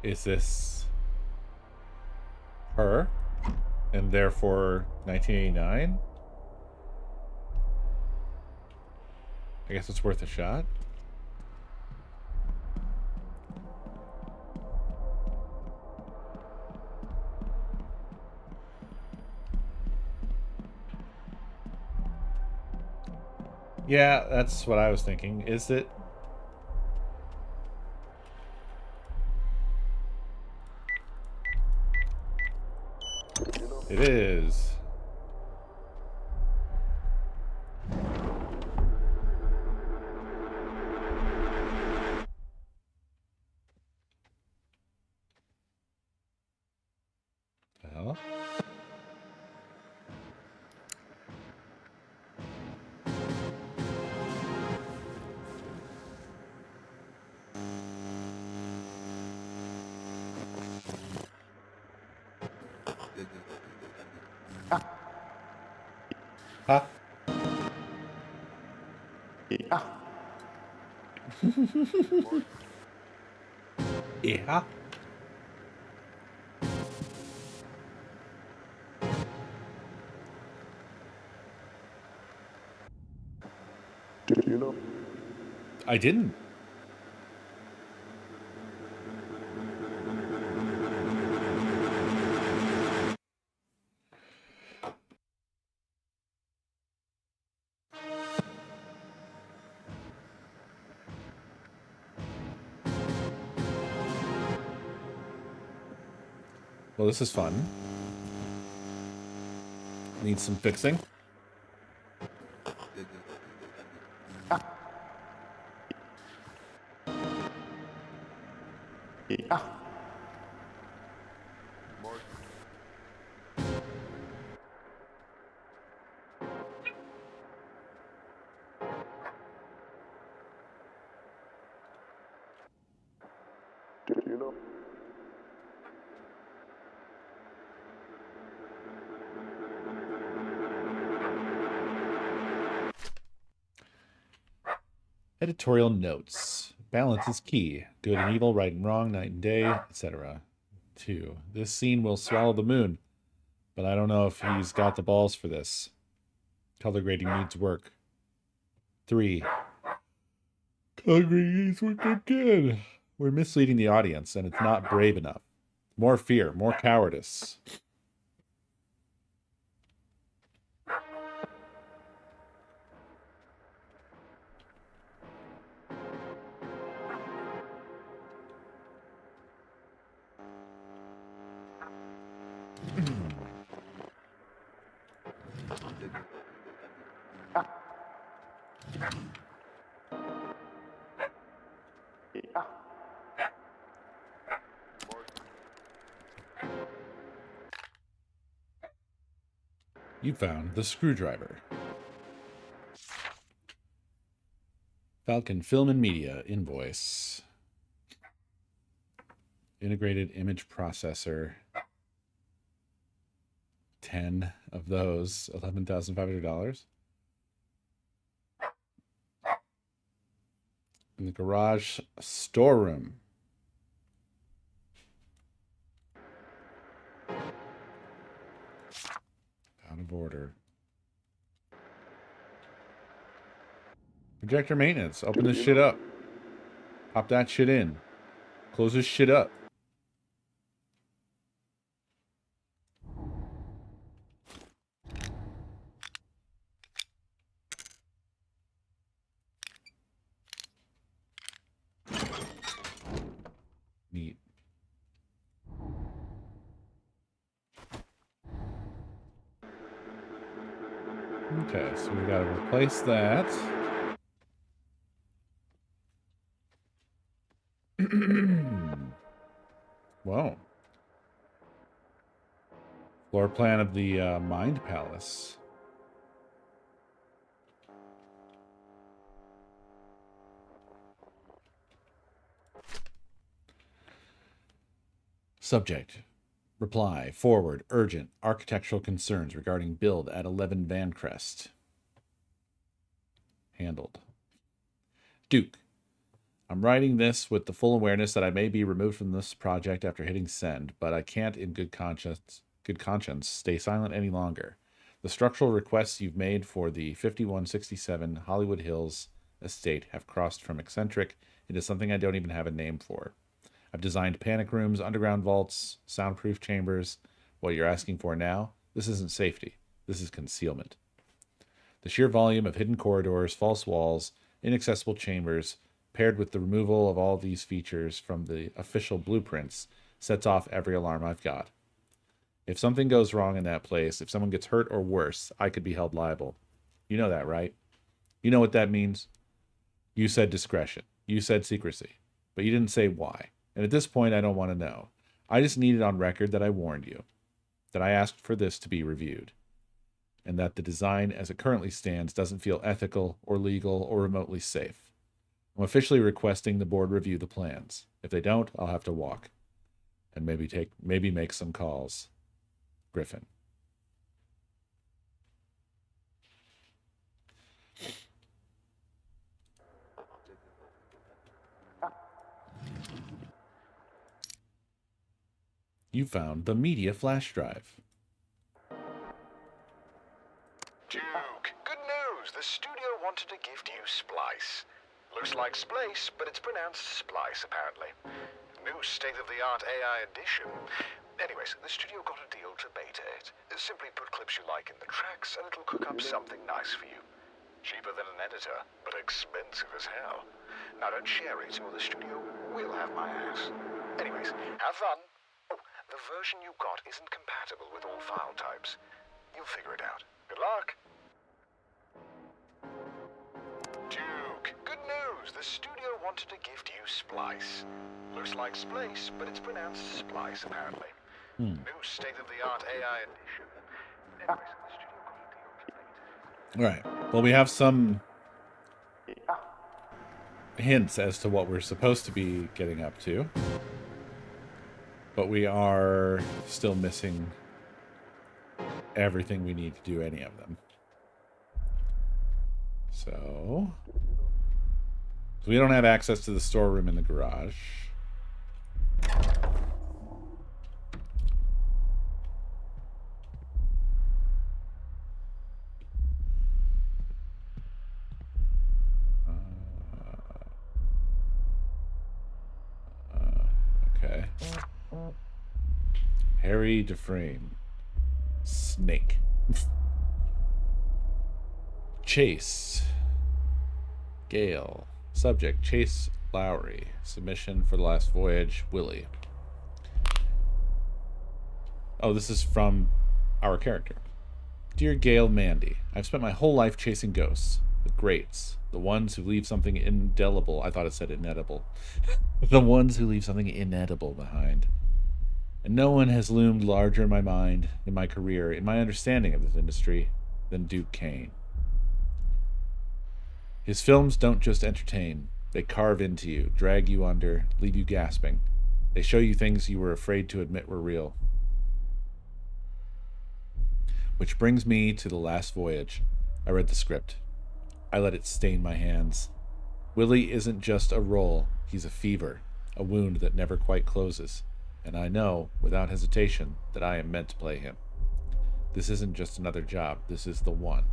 Is this her? And therefore 1989? I guess it's worth a shot. Yeah, that's what I was thinking. Is it? It is. The hell? Huh? Yeah. Did you know? I didn't. Well, this is fun. Needs some fixing. Did you know? Editorial notes. Balance is key. Good and evil, right and wrong, night and day, etc. 2. This scene will swallow the moon, but I don't know if he's got the balls for this. Color grading needs work. 3. Color grading needs work again. We're misleading the audience, and it's not brave enough. More fear, more cowardice. You found the screwdriver. Falcon Film and Media invoice. Integrated image processor. 10 of those, $11,500. In the garage storeroom. Out of order. Projector maintenance. Open this shit up. Pop that shit in. Close this shit up. Neat. Okay, so we gotta replace that. Whoa. Floor plan of the Mind Palace. Subject. Reply. Forward. Urgent. Architectural concerns regarding build at 11 Vancrest. Handled. Duke. I'm writing this with the full awareness that I may be removed from this project after hitting send, but I can't in good conscience stay silent any longer. The structural requests you've made for the 5167 Hollywood Hills estate have crossed from eccentric into something I don't even have a name for. I've designed panic rooms, underground vaults, soundproof chambers. What you're asking for now, this isn't safety. This is concealment. The sheer volume of hidden corridors, false walls, inaccessible chambers, paired with the removal of all these features from the official blueprints, sets off every alarm I've got. If something goes wrong in that place, if someone gets hurt or worse, I could be held liable. You know that, right? You know what that means? You said discretion. You said secrecy. But you didn't say why. And at this point, I don't want to know. I just need it on record that I warned you, that I asked for this to be reviewed, and that the design as it currently stands doesn't feel ethical or legal or remotely safe. I'm officially requesting the board review the plans. If they don't, I'll have to walk and maybe make some calls. Griffin. You found the media flash drive. Duke, good news. The studio wanted to gift you Splice. Looks like Splice, but it's pronounced Splice, apparently. New state-of-the-art AI edition. Anyways, the studio got a deal to beta it. Simply put clips you like in the tracks, and it'll cook up something nice for you. Cheaper than an editor, but expensive as hell. Now don't share it, or the studio will have my ass. Anyways, have fun. Oh, the version you got isn't compatible with all file types. You'll figure it out. Good luck. Duke, good news. The studio wanted to gift you Splice. Looks like Splice, but it's pronounced Splice, apparently. New state-of-the-art AI edition. Anyways, the studio got a deal to beta. All right. Well, we have some hints as to what we're supposed to be getting up to, but we are still missing everything we need to do any of them. So we don't have access to the storeroom in the garage. Okay. Harry Dufresne. Snake. Chase. Gale. Subject, Chase Lowry. Submission for the last voyage, Willie. Oh, this is from our character. Dear Gail Mandy, I've spent my whole life chasing ghosts. The greats. The ones who leave something indelible. I thought it said inedible. The ones who leave something inedible behind. And no one has loomed larger in my mind, in my career, in my understanding of this industry, than Duke Kane. His films don't just entertain. They carve into you, drag you under, leave you gasping. They show you things you were afraid to admit were real. Which brings me to The Last Voyage. I read the script. I let it stain my hands. Willie isn't just a role, he's a fever, a wound that never quite closes. And I know, without hesitation, that I am meant to play him. This isn't just another job, this is the one.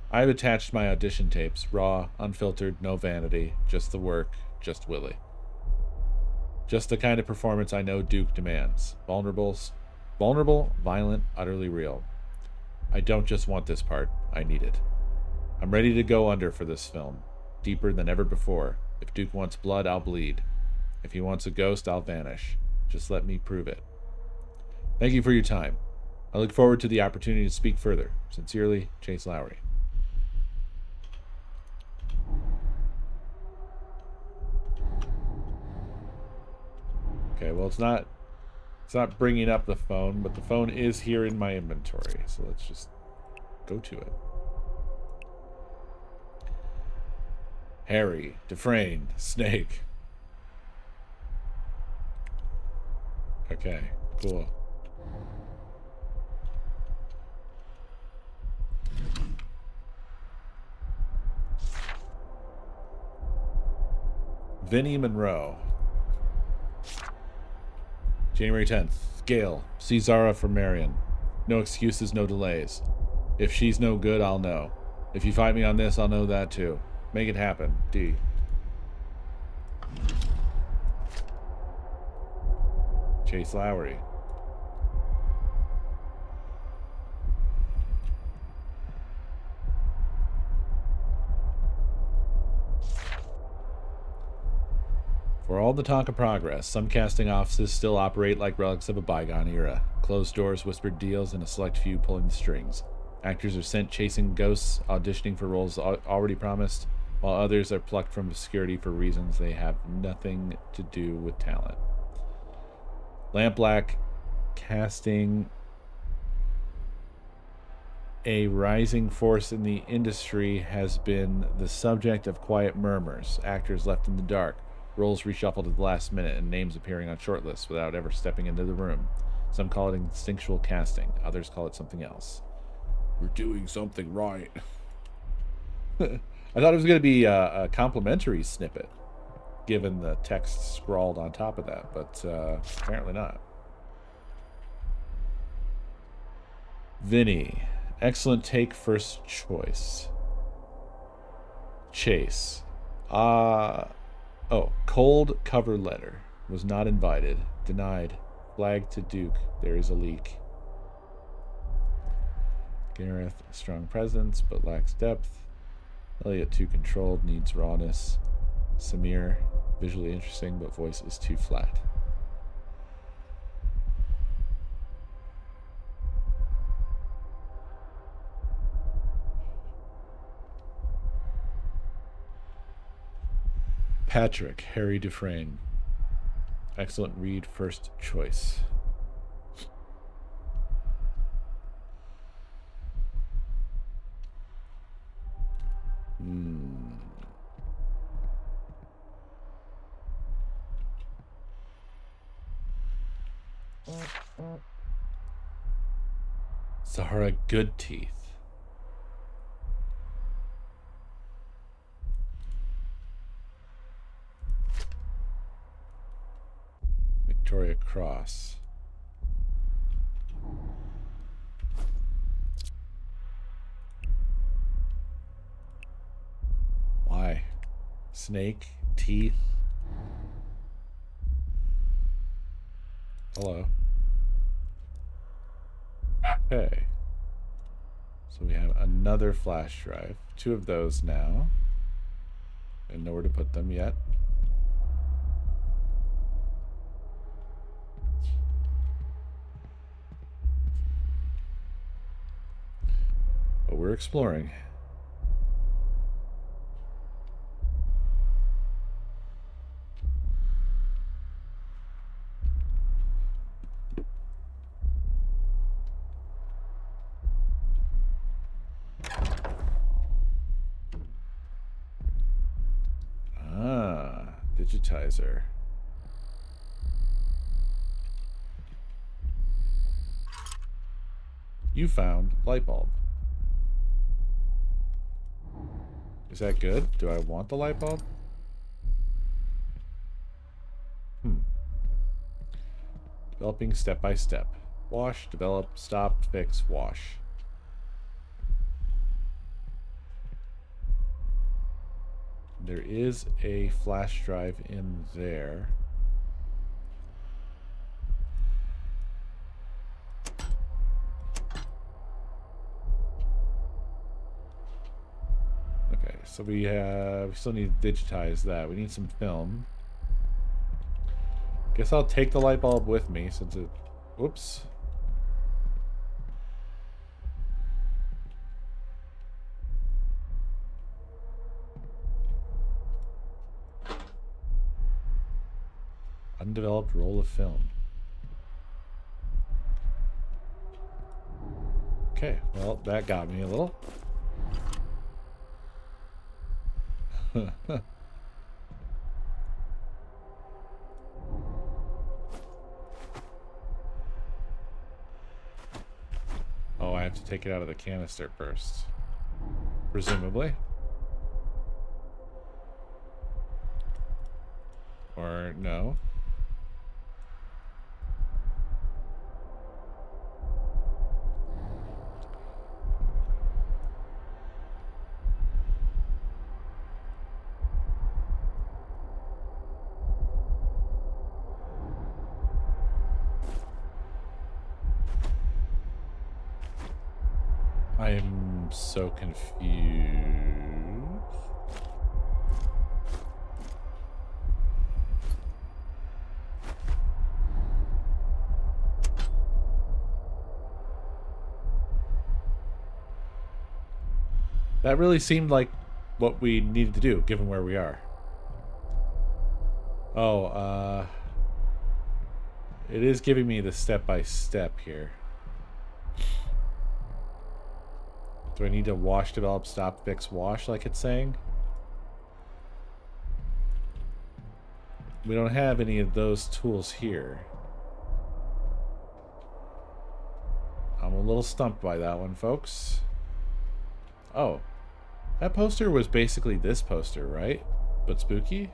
I have attached my audition tapes, raw, unfiltered, no vanity, just the work, just Willie. Just the kind of performance I know Duke demands. Vulnerable, violent, utterly real. I don't just want this part, I need it. I'm ready to go under for this film, deeper than ever before. If Duke wants blood, I'll bleed. If he wants a ghost, I'll vanish. Just let me prove it. Thank you for your time. I look forward to the opportunity to speak further. Sincerely, Chase Lowry. Okay, well, it's not bringing up the phone, but the phone is here in my inventory, so let's just go to it. Harry, Dufresne, Snake. Okay, cool. Vinnie Monroe. January 10th. Gail, see Zara for Marion. No excuses, no delays. If she's no good, I'll know. If you fight me on this, I'll know that too. Make it happen. D. Chase Lowry. For all the talk of progress, some casting offices still operate like relics of a bygone era. Closed doors, whispered deals, and a select few pulling the strings. Actors are sent chasing ghosts, auditioning for roles already promised, while others are plucked from obscurity for reasons they have nothing to do with talent. Lampblack casting, a rising force in the industry, has been the subject of quiet murmurs, actors left in the dark, roles reshuffled at the last minute, and names appearing on shortlists without ever stepping into the room. Some call it instinctual casting, others call it something else. We're doing something right. I thought it was going to be a complimentary snippet, given the text scrawled on top of that, but apparently not. Vinny, excellent take, first choice. Chase, cold cover letter. Was not invited. Denied. Flag to Duke. There is a leak. Gareth, strong presence, but lacks depth. Elliot, too controlled, needs rawness. Samir, visually interesting, but voice is too flat. Patrick, Harry Dufresne. Excellent read, first choice. Zahara Goodteeth. Victoria Cross. Why? Snake? Teeth? Hello. Okay. So we have another flash drive. 2 of those now. And nowhere to put them yet. we're exploring. Ah, digitizer. You found light bulb. Is that good? Do I want the light bulb? Developing step by step. Wash, develop, stop, fix, wash. There is a flash drive in there. Okay, so we still need to digitize that. We need some film. Guess I'll take the light bulb with me since it... Whoops. Undeveloped roll of film. Okay, well, that got me a little. Oh, I have to take it out of the canister first. Presumably. Or no. I'm so confused. That really seemed like what we needed to do, given where we are. Oh, it is giving me the step-by-step here. Do I need to wash, develop, stop, fix, wash like it's saying? We don't have any of those tools here. I'm a little stumped by that one, folks. Oh. That poster was basically this poster, right? But spooky?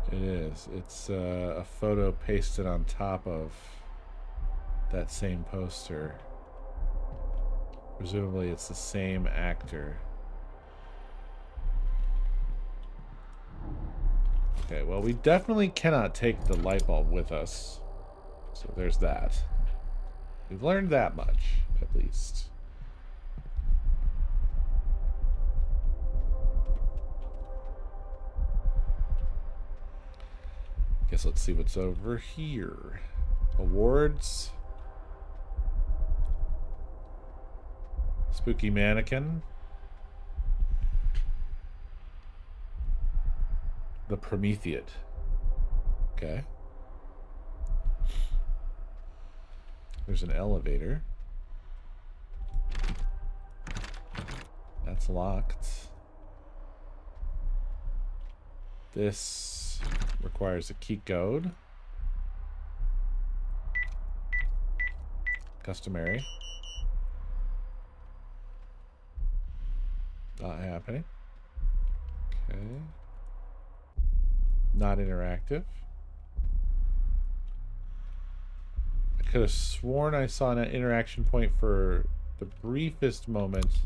It is. It's a photo pasted on top of that same poster. Presumably it's the same actor. Okay, well, we definitely cannot take the light bulb with us. So there's that. We've learned that much, at least. Guess let's see what's over here. Awards. Spooky mannequin. The Prometheus. Okay. There's an elevator. That's locked. This requires a key code. Customary. Not happening. Okay. Not interactive. I could have sworn I saw an interaction point for the briefest moment.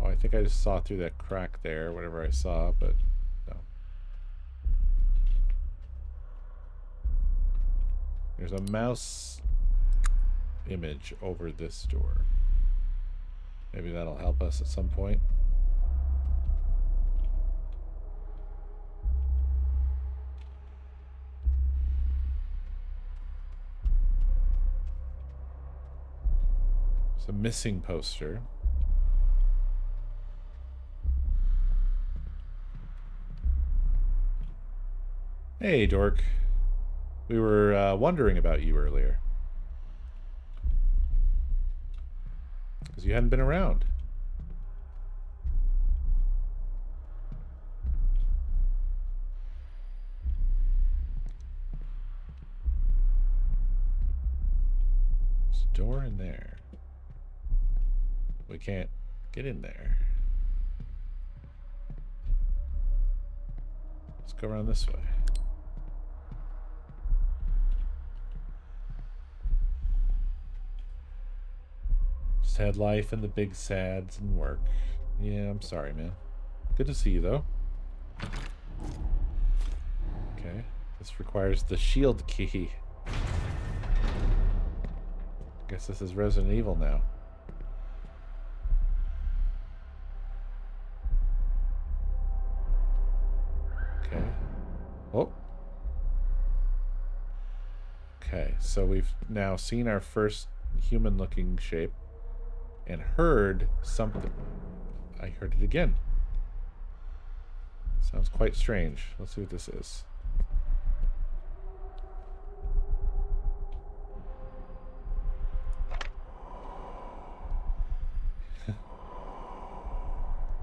Oh, I think I just saw through that crack there, whatever I saw, but no. There's a mouse image over this door. Maybe that'll help us at some point. It's a missing poster. Hey, Dork. We were wondering about you earlier. Because you hadn't been around. There's a door in there. We can't get in there. Let's go around this way. Just had life and the big sads and work. Yeah, I'm sorry, man. Good to see you, though. Okay. This requires the shield key. Guess this is Resident Evil now. Okay. Oh. Okay, so we've now seen our first human-looking shape and heard something. I heard it again. Sounds quite strange. Let's see what this is.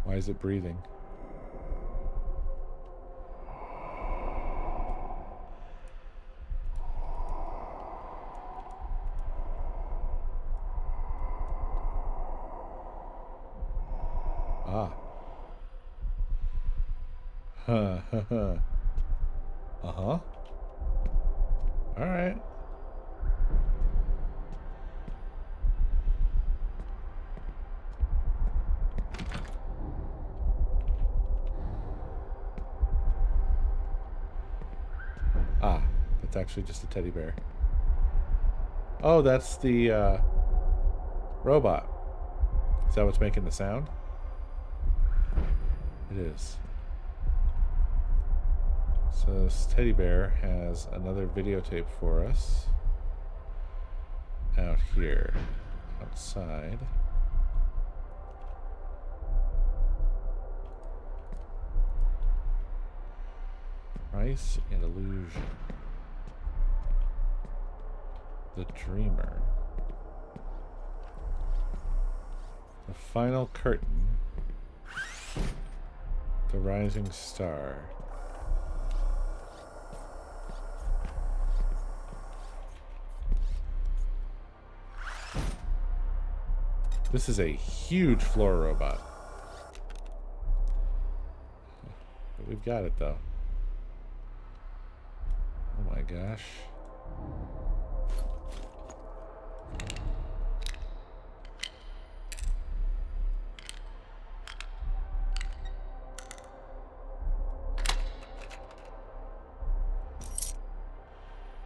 Why is it breathing? Ah. Huh. Uh-huh. All right. Ah, that's actually just a teddy bear. Oh, that's the robot. Is that what's making the sound? It is. So this teddy bear has another videotape for us. Out here. Outside. Price and Illusion. The Dreamer. The Final Curtain. The Rising Star. This is a huge floor robot. But we've got it though. Oh my gosh.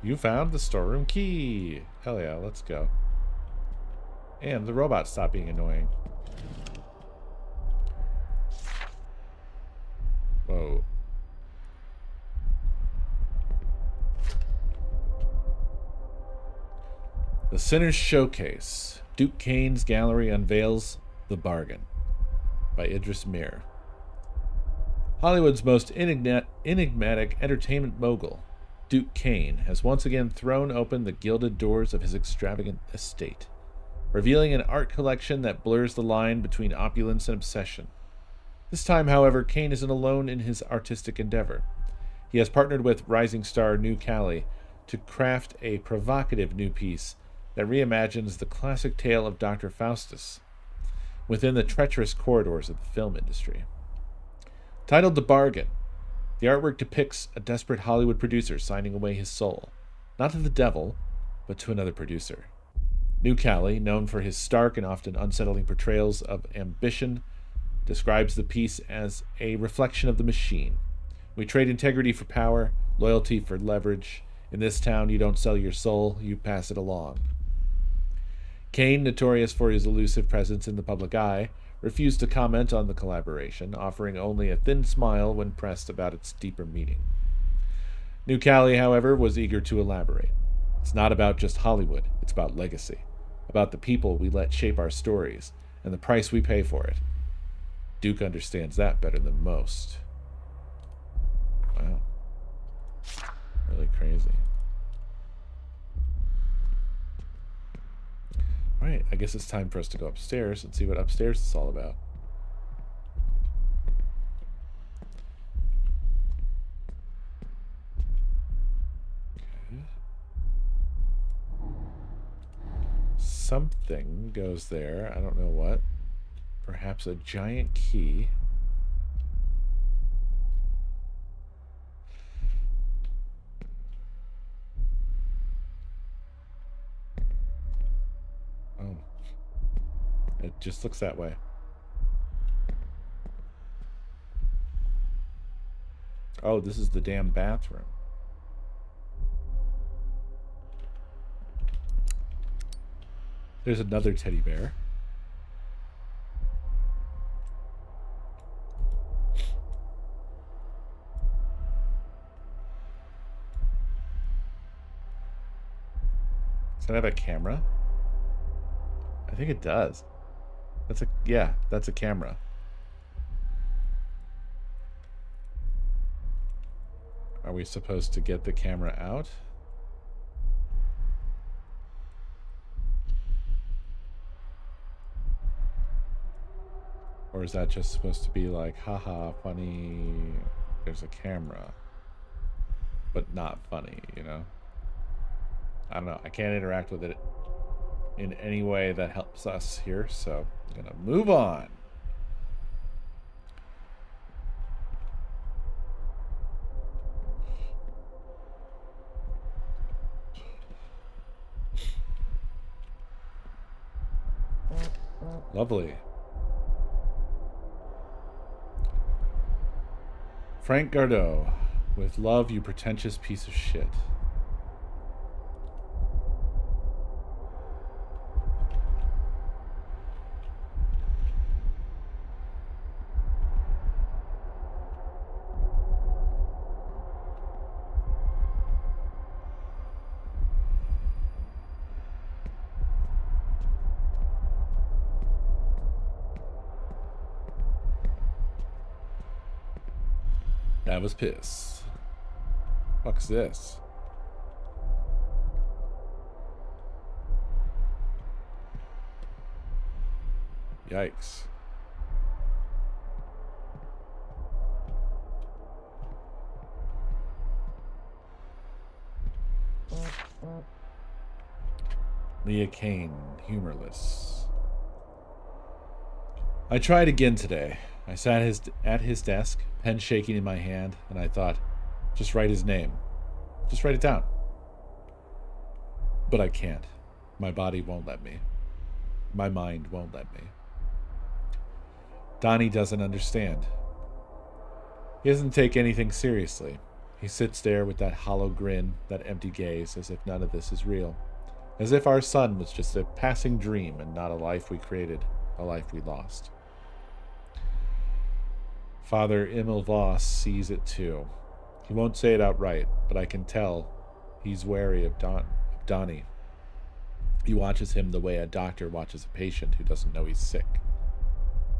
You found the storeroom key. Hell yeah, let's go. And the robot stopped being annoying. Whoa. The Sinner's Showcase. Duke Kane's gallery unveils The Bargain by Idris Mir. Hollywood's most enigmatic entertainment mogul, Duke Kane, has once again thrown open the gilded doors of his extravagant estate, revealing an art collection that blurs the line between opulence and obsession. This time, however, Kane isn't alone in his artistic endeavor. He has partnered with rising star New Cali to craft a provocative new piece that reimagines the classic tale of Dr. Faustus within the treacherous corridors of the film industry. Titled The Bargain, the artwork depicts a desperate Hollywood producer signing away his soul, not to the devil, but to another producer. New Cali, known for his stark and often unsettling portrayals of ambition, describes the piece as a reflection of the machine. We trade integrity for power, loyalty for leverage. In this town, you don't sell your soul, you pass it along. Kane, notorious for his elusive presence in the public eye, refused to comment on the collaboration, offering only a thin smile when pressed about its deeper meaning. New Cali, however, was eager to elaborate. It's not about just Hollywood, it's about legacy. about the people we let shape our stories, and the price we pay for it. Duke understands that better than most. Wow. Really crazy. Alright, I guess it's time for us to go upstairs and see what upstairs is all about. Okay. Something goes there. I don't know what. Perhaps a giant key. Oh. It just looks that way. Oh, this is the damn bathroom. There's another teddy bear. Does that have a camera? I think it does. That's a, yeah, that's a camera. Are we supposed to get the camera out? Or is that just supposed to be like, haha, funny, there's a camera, but not funny, you know? I don't know. I can't interact with it in any way that helps us here, so I'm gonna move on. Lovely. Frank Gardot, with love, you pretentious piece of shit. That was piss. Fuck's this? Yikes. Leah Kane, humorless. I tried again today. I sat at his desk, pen shaking in my hand, and I thought, just write his name. Just write it down. But I can't. My body won't let me. My mind won't let me. Donnie doesn't understand. He doesn't take anything seriously. He sits there with that hollow grin, that empty gaze, as if none of this is real. As if our son was just a passing dream and not a life we created, a life we lost. Father Emil Voss sees it too. He won't say it outright, but I can tell he's wary of Donnie. He watches him the way a doctor watches a patient who doesn't know he's sick.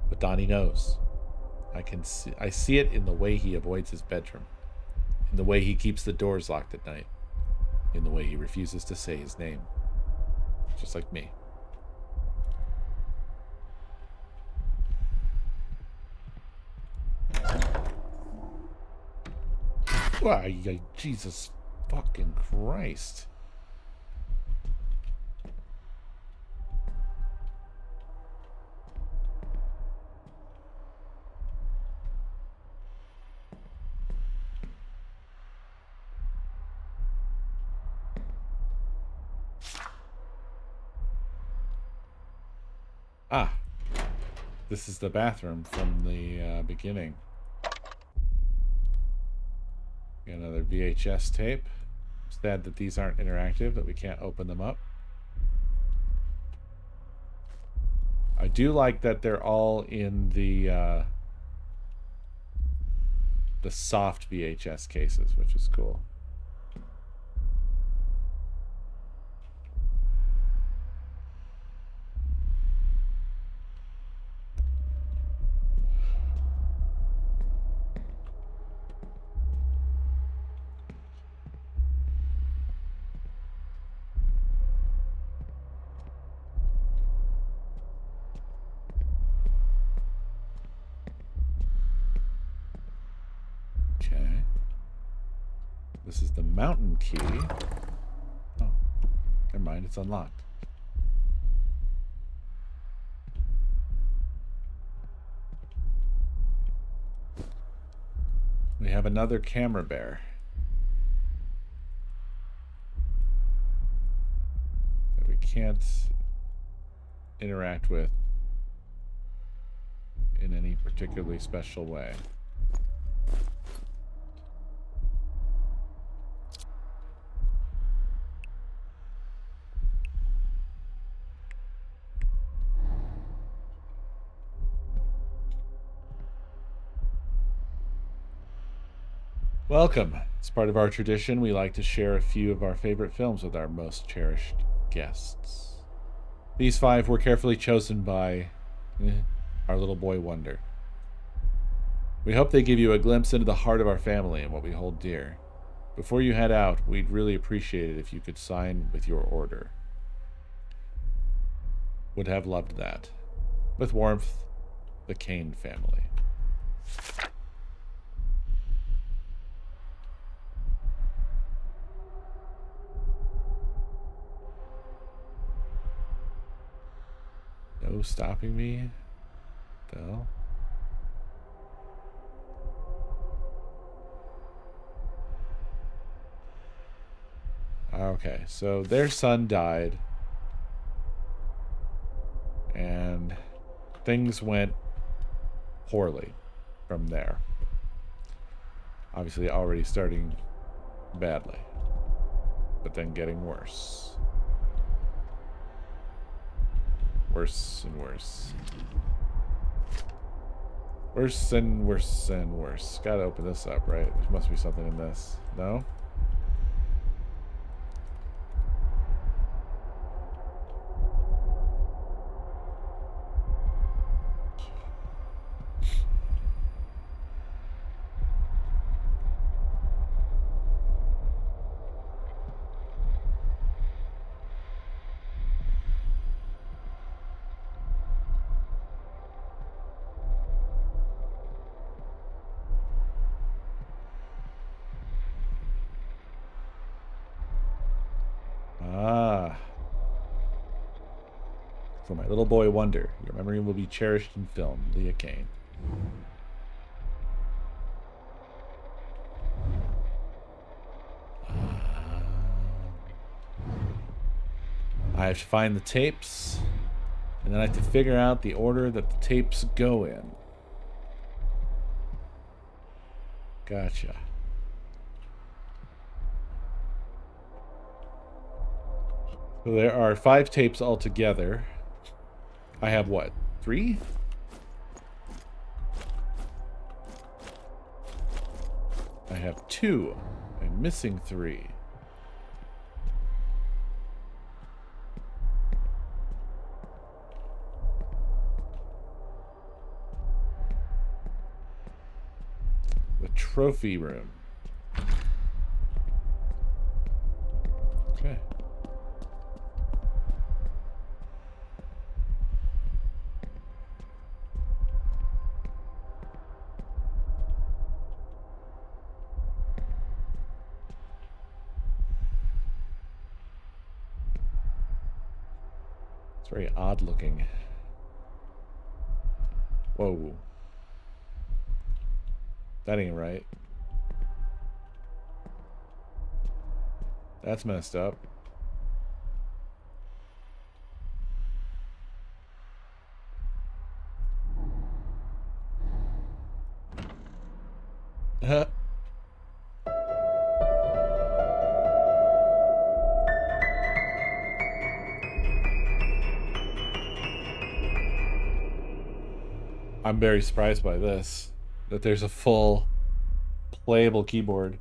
But Donnie knows. I see it in the way he avoids his bedroom, in the way he keeps the doors locked at night, in the way he refuses to say his name. Just like me. Why, Jesus fucking Christ. Ah, this is the bathroom from the beginning. Got another VHS tape. Sad that these aren't interactive, that we can't open them up. I do like that they're all in the soft VHS cases, which is cool. This is the mountain key. Oh, never mind, it's unlocked. We have another camera bear. That we can't interact with in any particularly special way. Welcome. As part of our tradition, we like to share a few of our favorite films with our most cherished guests. These 5 were carefully chosen by our little boy wonder. We hope they give you a glimpse into the heart of our family and what we hold dear. Before you head out, we'd really appreciate it if you could sign with your order. Would have loved that. With warmth, the Kane family. No stopping me? The hell? Okay, so their son died. And things went poorly from there. Obviously already starting badly, but then getting worse. Worse and worse. Worse and worse and worse. Gotta open this up, right? There must be something in this. No? Ah. For my little boy wonder, your memory will be cherished in film. Leah Kane. I have to find the tapes, and then I have to figure out the order that the tapes go in. Gotcha. So there are 5 tapes altogether. I have what? 3? I have 2. I'm missing 3. The trophy room. Okay. It's very odd looking. Whoa. That ain't right. That's messed up. I'm very surprised by this. That there's a full playable keyboard.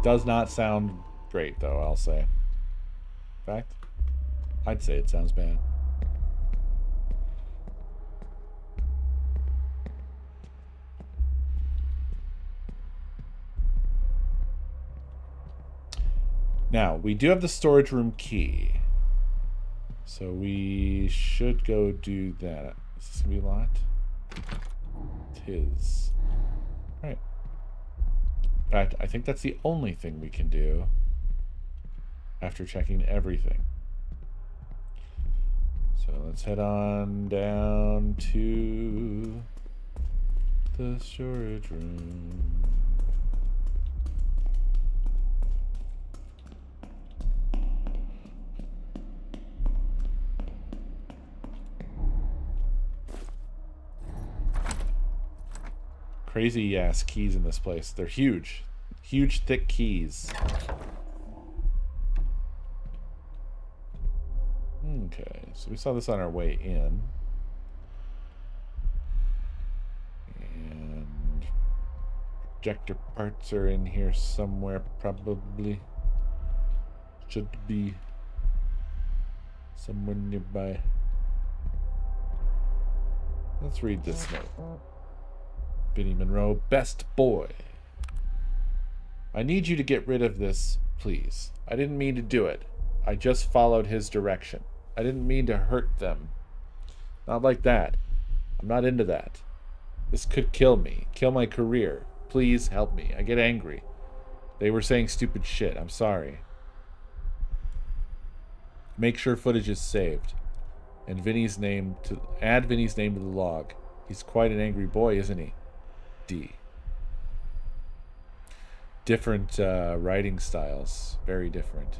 Does not sound great, though, I'll say. In fact, I'd say it sounds bad. Now, we do have the storage room key. So we should go do that. Is this going to be locked? It is. Alright. In fact, I think that's the only thing we can do after checking everything. So let's head on down to the storage room. Crazy ass keys in this place. They're huge. Huge, thick keys. Okay, so we saw this on our way in. And projector parts are in here somewhere, probably. Should be somewhere nearby. Let's read this note. Benny Monroe, best boy. I need you to get rid of this, please. I didn't mean to do it. I just followed his direction. I didn't mean to hurt them. Not like that. I'm not into that. This could kill me. Kill my career. Please help me. I get angry. They were saying stupid shit. I'm sorry. Make sure footage is saved. And add Vinny's name to the log. He's quite an angry boy, isn't he? D. Different writing styles. Very different.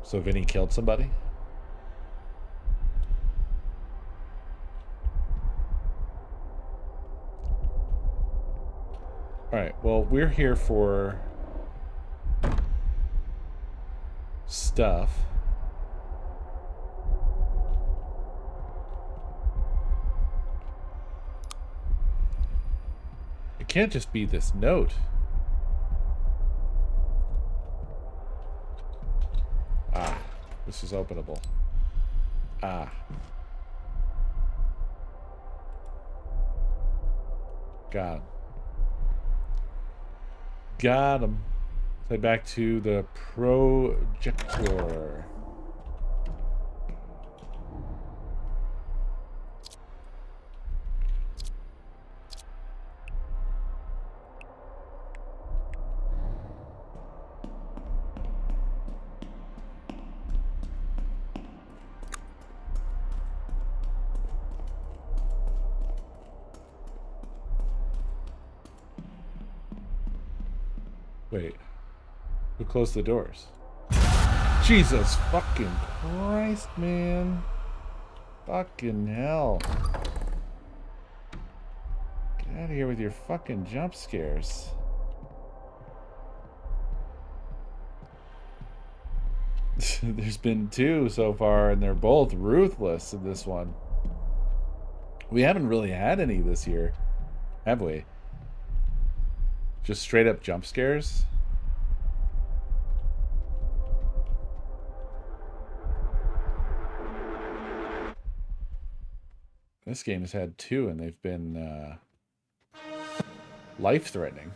So Vinny killed somebody? Alright, well, we're here for stuff. It can't just be this note. Ah, this is openable. Ah. Got him. Got him. Head back to the projector. Wait. Who closed the doors? Jesus fucking Christ, man. Fucking hell. Get out of here with your fucking jump scares. There's been 2 so far, and they're both ruthless in this one. We haven't really had any this year, have we? Just straight up jump scares? This game has had 2, and they've been life-threatening.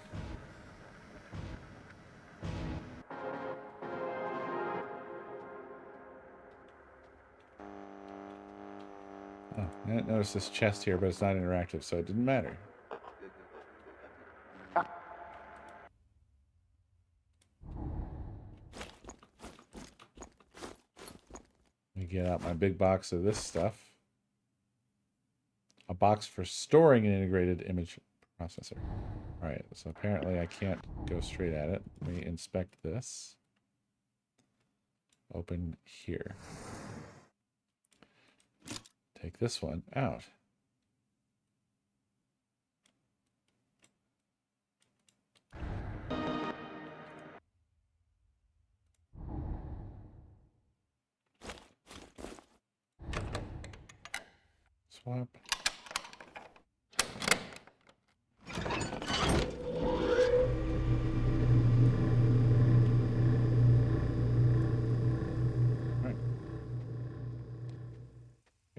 Oh, I didn't notice this chest here, but it's not interactive, so it didn't matter. Let me get out my big box of this stuff. A box for storing an integrated image processor. Alright, so apparently I can't go straight at it. Let me inspect this. Open here. Take this one out. Swap.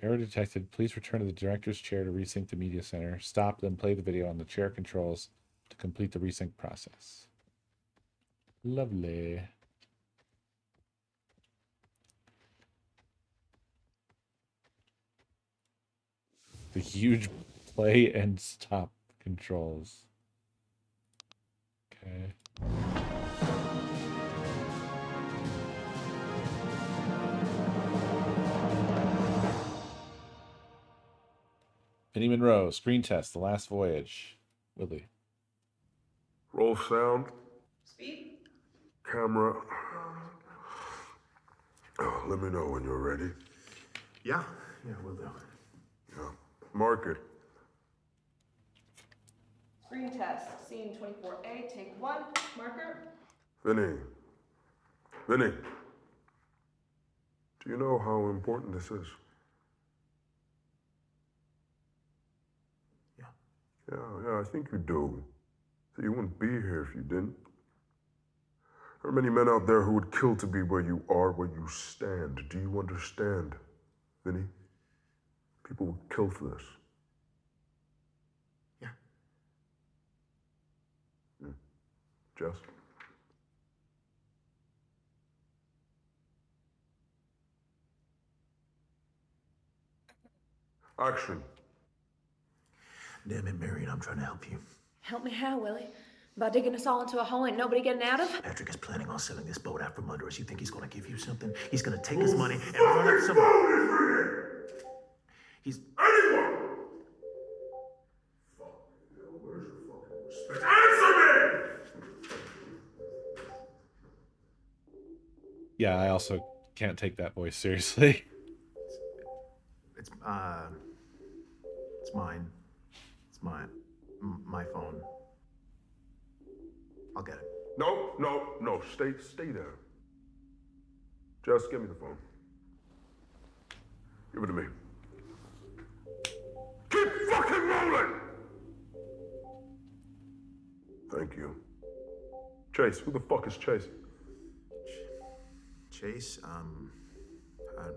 Error detected. Please return to the director's chair to resync the media center. Stop, then play the video on the chair controls to complete the resync process. Lovely. The huge play and stop controls. Okay. Penny Monroe, screen test, The Last Voyage. Willie. Roll sound. Speed? Camera. Oh, let me know when you're ready. Yeah, we'll do. Yeah. Mark it. Screen test. Scene 24A, take 1. Marker. Vinny. Vinny. Do you know how important this is? Yeah, I think you do. So you wouldn't be here if you didn't. There are many men out there who would kill to be where you are, where you stand. Do you understand, Vinny? People would kill for this. Yeah. Jess? Action. Damn it, Marion, I'm trying to help you. Help me how, Willie? By digging us all into a hole ain't nobody getting out of? Patrick is planning on selling this boat out from under us. You think he's gonna give you something? He's gonna take his money and run up some... He's... Anyone! Where's your fucking respect? Answer me! Yeah, I also can't take that voice seriously. It's mine. It's my phone. I'll get it. No. Stay there. Just give me the phone. Give it to me. Keep fucking rolling! Thank you. Chase, who the fuck is Chase? Chase, I don't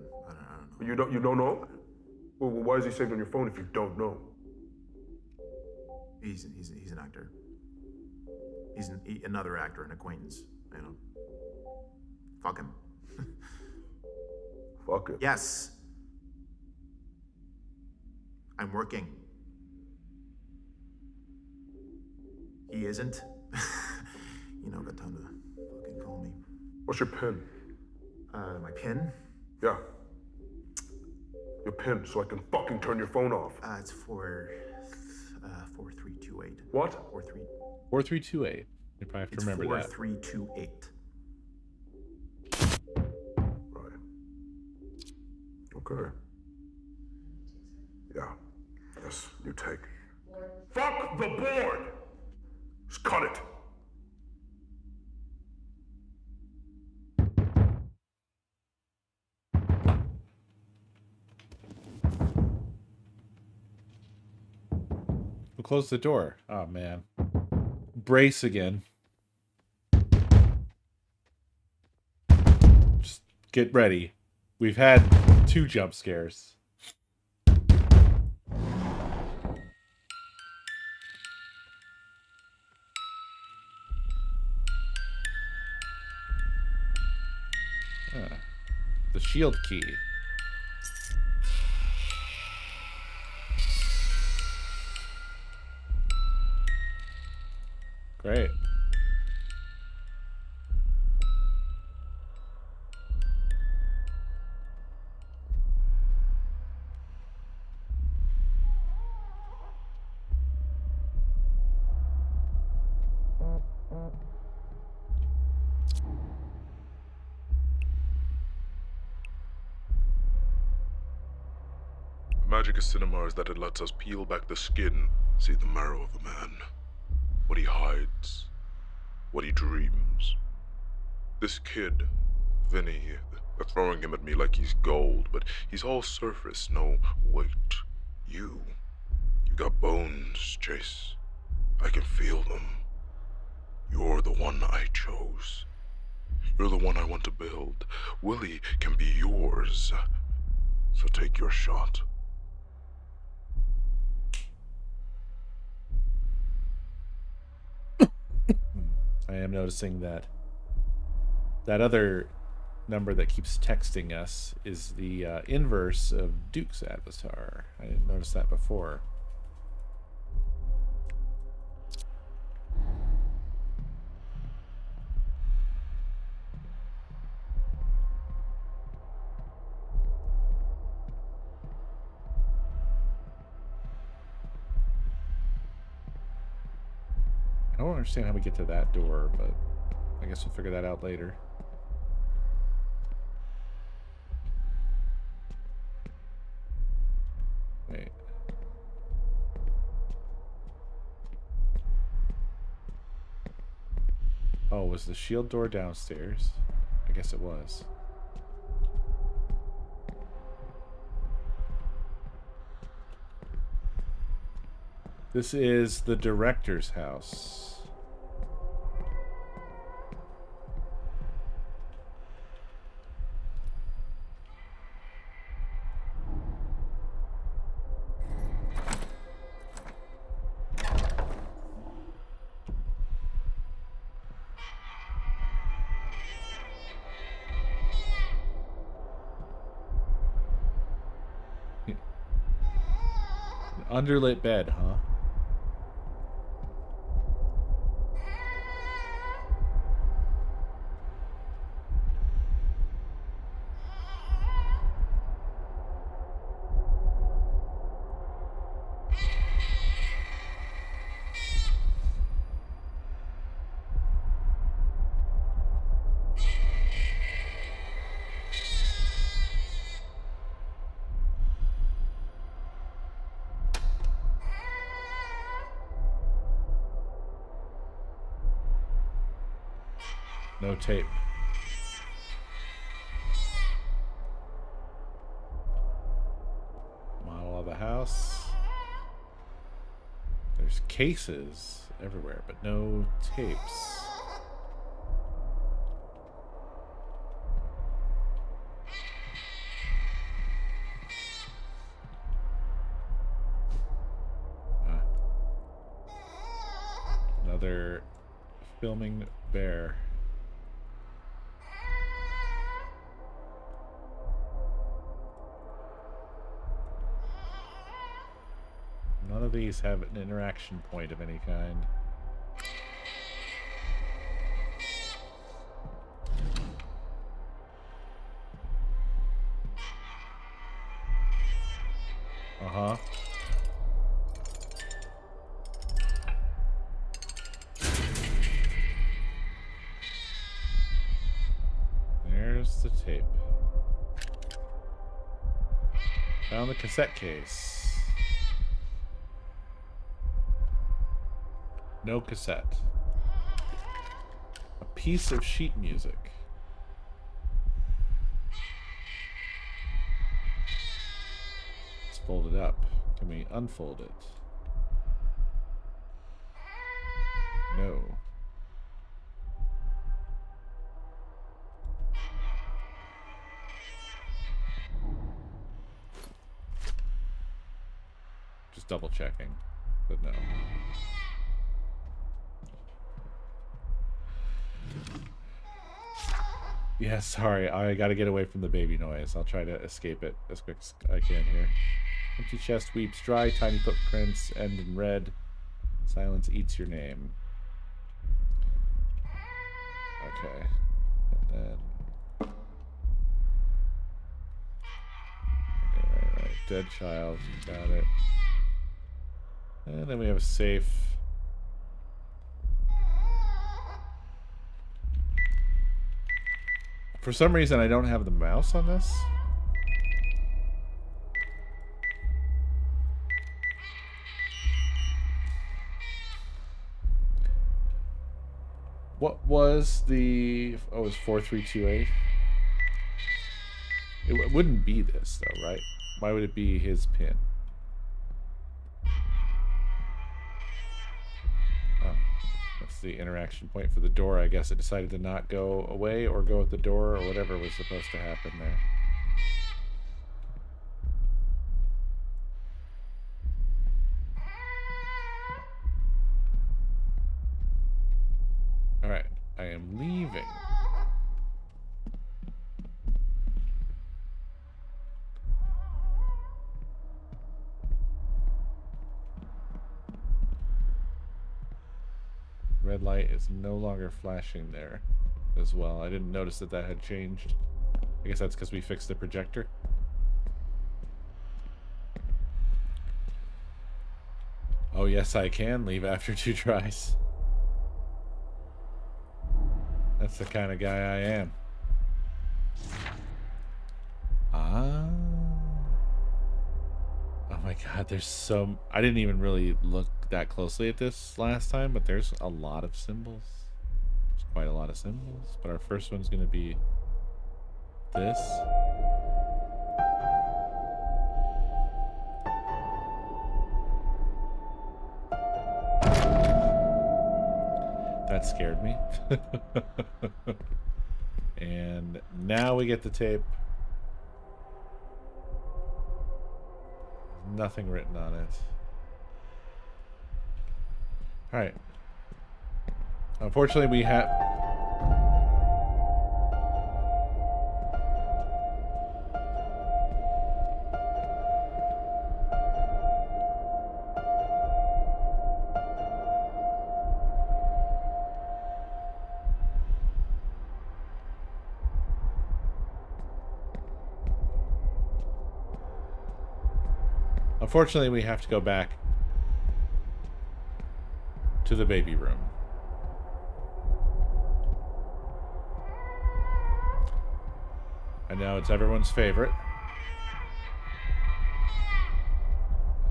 know. You don't know? Well, why is he saved on your phone if you don't know? He's an actor. He's another actor, an acquaintance, you know. Fuck him. Fuck it. Yes. I'm working. He isn't. Got time to fucking call me. What's your PIN? My PIN? Yeah. Your PIN, so I can fucking turn your phone off. It's 4328. What? 4328. You probably have to remember that. 4328. Right. Okay. Yeah. Yes, you take. Fuck the board! Just cut it. We'll close the door. Oh, man. Brace again. Just get ready. We've had 2 jump scares. The shield key. Great. The magic of cinema is that it lets us peel back the skin, see the marrow of a man. What he hides, what he dreams. This kid, Vinny, they're throwing him at me like he's gold, but he's all surface, no weight. You got bones, Chase. I can feel them. You're the one I chose. You're the one I want to build. Willie can be yours. So take your shot. I am noticing that other number that keeps texting us is the inverse of Duke's avatar. I didn't notice that before. I don't understand how we get to that door, but I guess we'll figure that out later. Wait. Oh, was the shield door downstairs? I guess it was. This is the director's house. Underlit bed, huh? No tape. Model of the house. There's cases everywhere, but no tapes. Another filming bear. None of these have an interaction point of any kind. Uh-huh. There's the tape. Found the cassette case. No cassette. A piece of sheet music. It's folded up. Can we unfold it? No. Just double checking, but no. Yeah, sorry. I gotta get away from the baby noise. I'll try to escape it as quick as I can here. Empty chest weeps dry, tiny footprints end in red. Silence eats your name. Okay. And then... Right. Dead child. Got it. And then we have a safe. For some reason, I don't have the mouse on this. What was the... Oh, it was 4328? It wouldn't be this, though, right? Why would it be his pin? Oh, that's the interaction point for the door. I guess it decided to not go away or go at the door or whatever was supposed to happen there. red light is no longer flashing there as well. I didn't notice that that had changed. I guess that's because we fixed the projector. Oh yes, I can leave after 2 tries. That's the kind of guy I am. Ah. Oh my god, there's so... I didn't even really look that closely at this last time, but there's a lot of symbols. There's quite a lot of symbols. But our first one's going to be this. That scared me. And now we get the tape. Nothing written on it. Alright. Unfortunately, we have... Unfortunately, we have to go back to the baby room. And now it's everyone's favorite.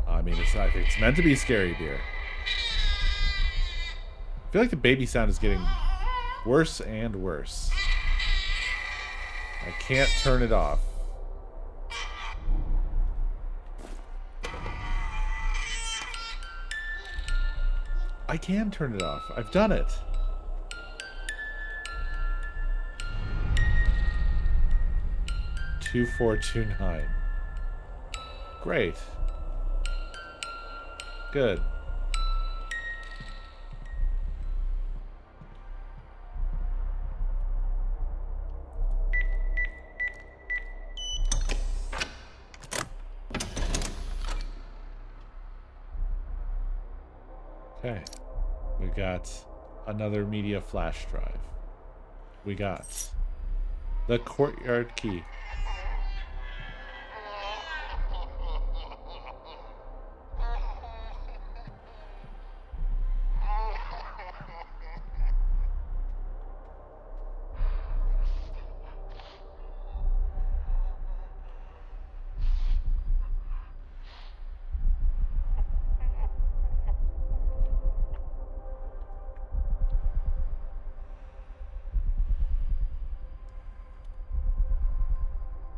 I mean, it's meant to be scary beer. I feel like the baby sound is getting worse and worse. I can't turn it off. I can turn it off. I've done it. Two, 4, 2, 9. Great. Good. Okay. We got another media flash drive. We got the courtyard key.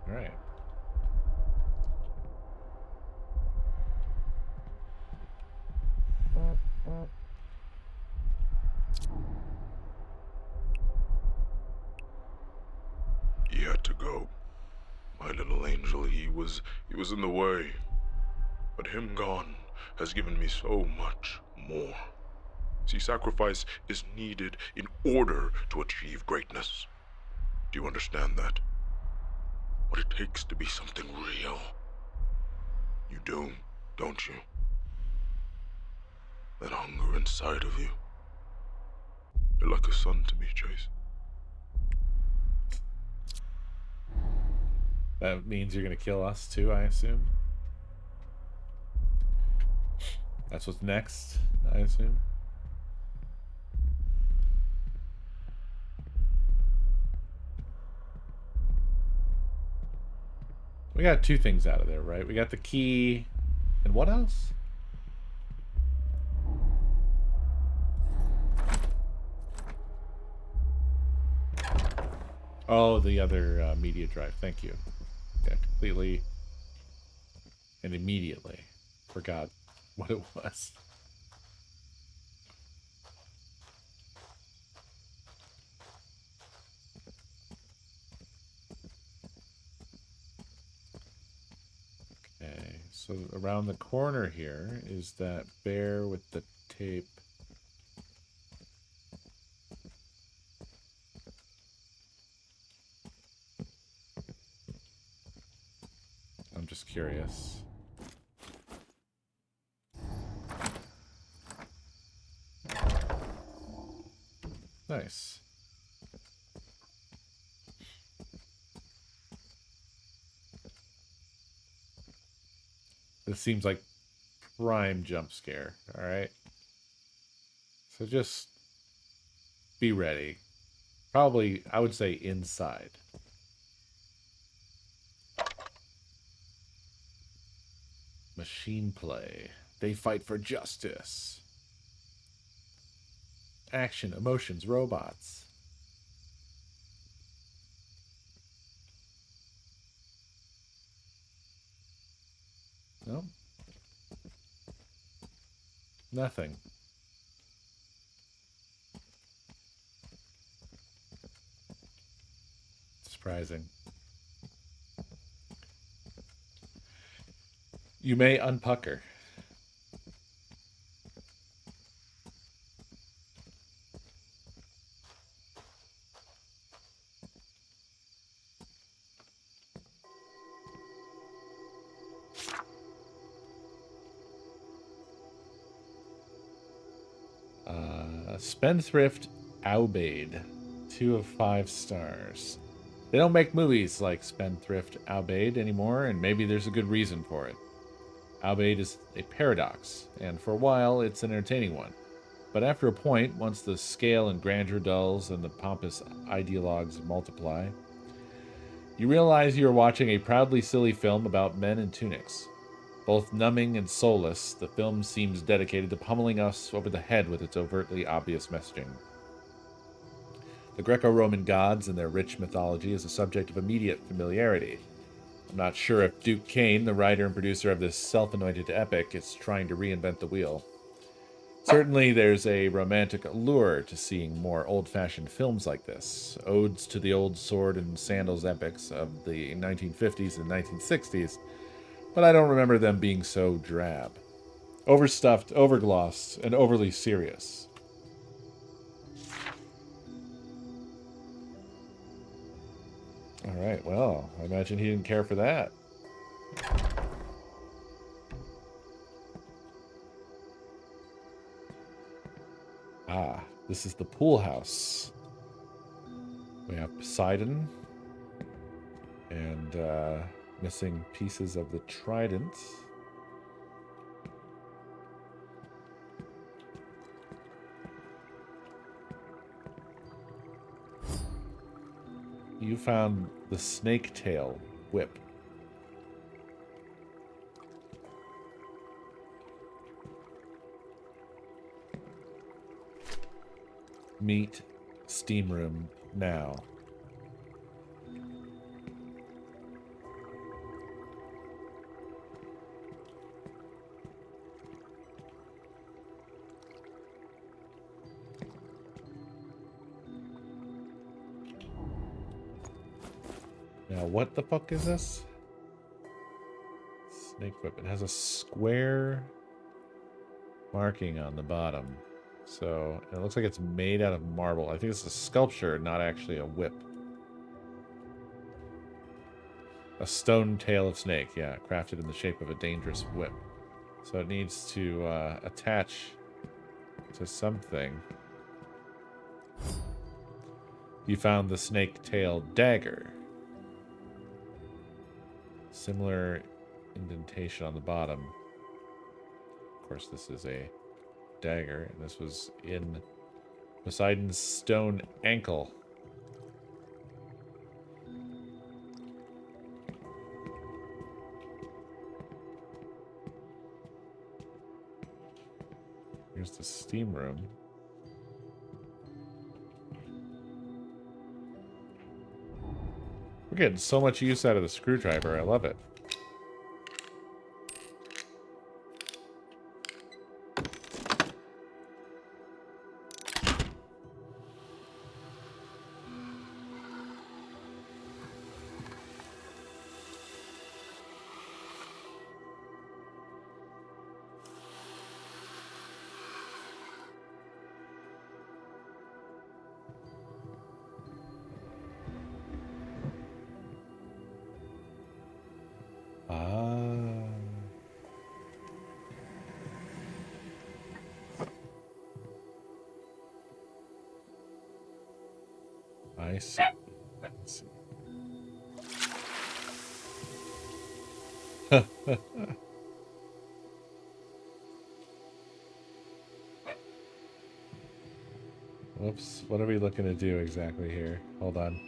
All right. He had to go. My little angel, he was in the way. But him gone has given me so much more. See, sacrifice is needed in order to achieve greatness. Do you understand that? What it takes to be something real. You do, don't you? That hunger inside of you. You're like a son to me, Chase. That means you're gonna kill us too, I assume. That's what's next, I assume. We got 2 things out of there, right? We got the key, and what else? Oh, the other media drive. Thank you. Yeah, completely and immediately forgot what it was. Okay, so around the corner here is that bear with the tape. I'm just curious. Nice. This seems like prime jump scare. All right. So just be ready. Probably, I would say inside. Machine play. They fight for justice. Action, emotions, robots. No. Nothing. Surprising. You may unpucker. Spendthrift Aubade. 2 of 5 stars. They don't make movies like Spendthrift Aubade anymore, and maybe there's a good reason for it. Aubade is a paradox, and for a while it's an entertaining one. But after a point, once the scale and grandeur dulls and the pompous ideologues multiply, you realize you are watching a proudly silly film about men in tunics. Both numbing and soulless, the film seems dedicated to pummeling us over the head with its overtly obvious messaging. The Greco-Roman gods and their rich mythology is a subject of immediate familiarity. I'm not sure if Duke Kane, the writer and producer of this self-anointed epic, is trying to reinvent the wheel. Certainly, there's a romantic allure to seeing more old-fashioned films like this, odes to the old sword and sandals epics of the 1950s and 1960s, but I don't remember them being so drab. Overstuffed, overglossed, and overly serious. Alright, well, I imagine he didn't care for that. Ah, this is the pool house. We have Poseidon. And missing pieces of the trident. You found the snake tail whip. Meet steam room now. Now, what the fuck is this? Snake whip. It has a square marking on the bottom. So, it looks like it's made out of marble. I think it's a sculpture, not actually a whip. A stone tail of snake. Yeah, crafted in the shape of a dangerous whip. So it needs to attach to something. You found the snake tail dagger. Similar indentation on the bottom. Of course, this is a dagger, and this was in Poseidon's stone ankle. Here's the steam room. We're getting so much use out of the screwdriver. I love it. I see. I see. Whoops. What are we looking to do exactly here? Hold on.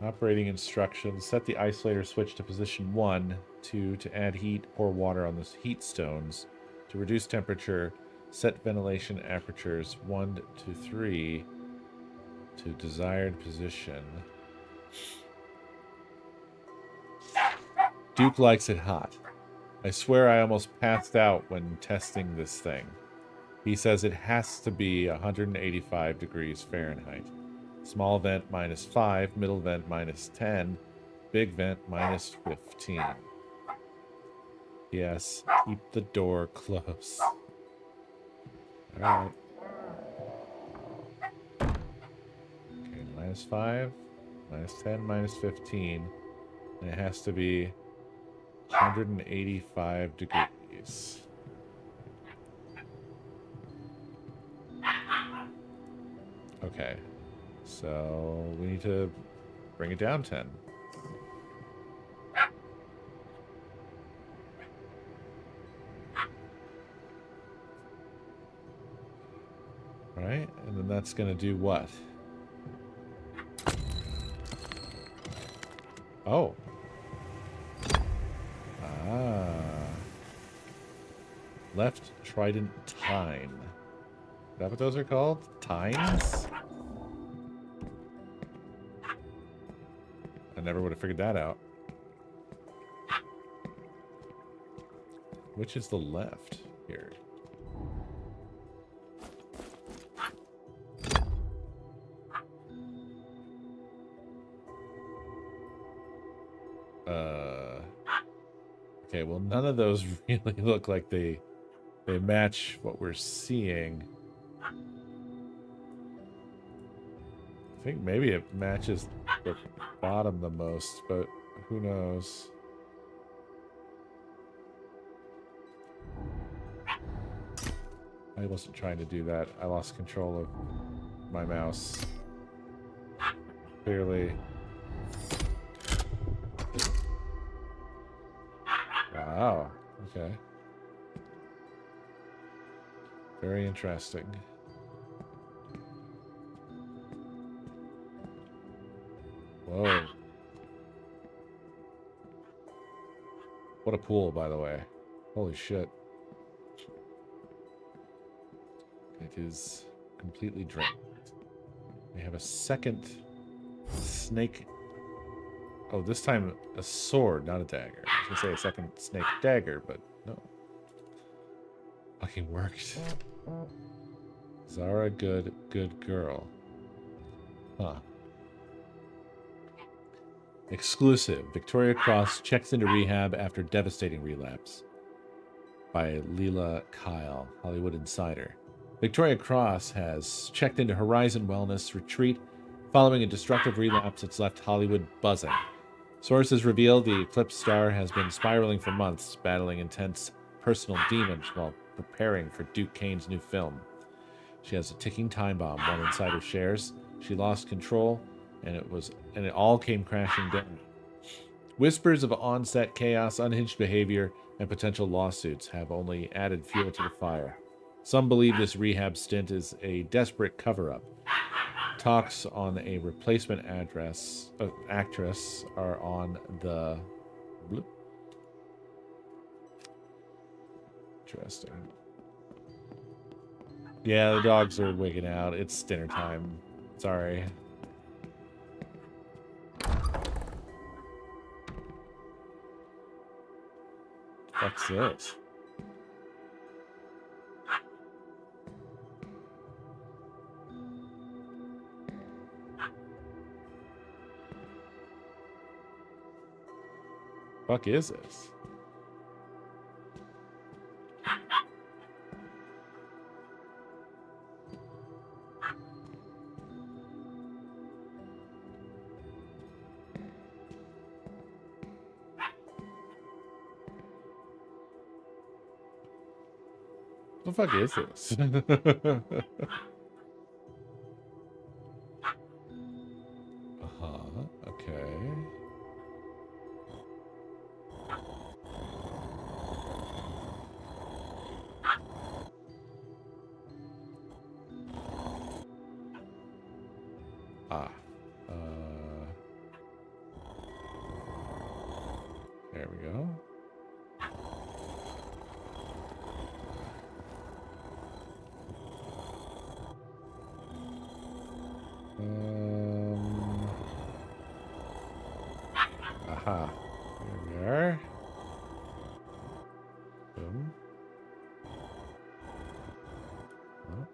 Operating instructions. Set the isolator switch to position 1. 2. To add heat, pour water on the heat stones. To reduce temperature, set ventilation apertures 1 to 3 to desired position. Duke likes it hot. I swear I almost passed out when testing this thing. He says it has to be 185 degrees Fahrenheit. Small vent -5, middle vent -10, big vent -15. Yes, keep the door closed. Alright. Okay, -5, -10, -15. And it has to be 185 degrees. Okay. So we need to bring it down 10. Right? And then that's going to do what? Oh. Ah. Left trident tine. Is that what those are called? Tines? I never would have figured that out. Which is the left here? Okay, well, none of those really look like they match what we're seeing. I think maybe it matches the bottom the most, but who knows? I wasn't trying to do that. I lost control of my mouse. Clearly. Wow. Okay. Very interesting. Whoa. What a pool, by the way. Holy shit. It is completely drained. We have a second snake. Oh, this time a sword, not a dagger. I was gonna say a second snake dagger, but no. Fucking worked. Zara, good girl. Huh. Exclusive. Victoria Cross checks into rehab after devastating relapse. By Leela Kyle, Hollywood Insider. Victoria Cross has checked into Horizon Wellness Retreat following a destructive relapse that's left Hollywood buzzing. Sources reveal the Eclipse star has been spiraling for months, battling intense personal demons while preparing for Duke Kane's new film. She has a ticking time bomb, one insider shares. She lost control, and it all came crashing down. Whispers of on-set chaos, unhinged behavior, and potential lawsuits have only added fuel to the fire. Some believe this rehab stint is a desperate cover-up. Talks on a replacement actress are on the... Bloop. Interesting. Yeah, the dogs are wigging out. It's dinner time. Sorry. What's this? Fuck is this? What the fuck is this? Okay. Ah. There we go. Aha. There we are. Boom. Oh.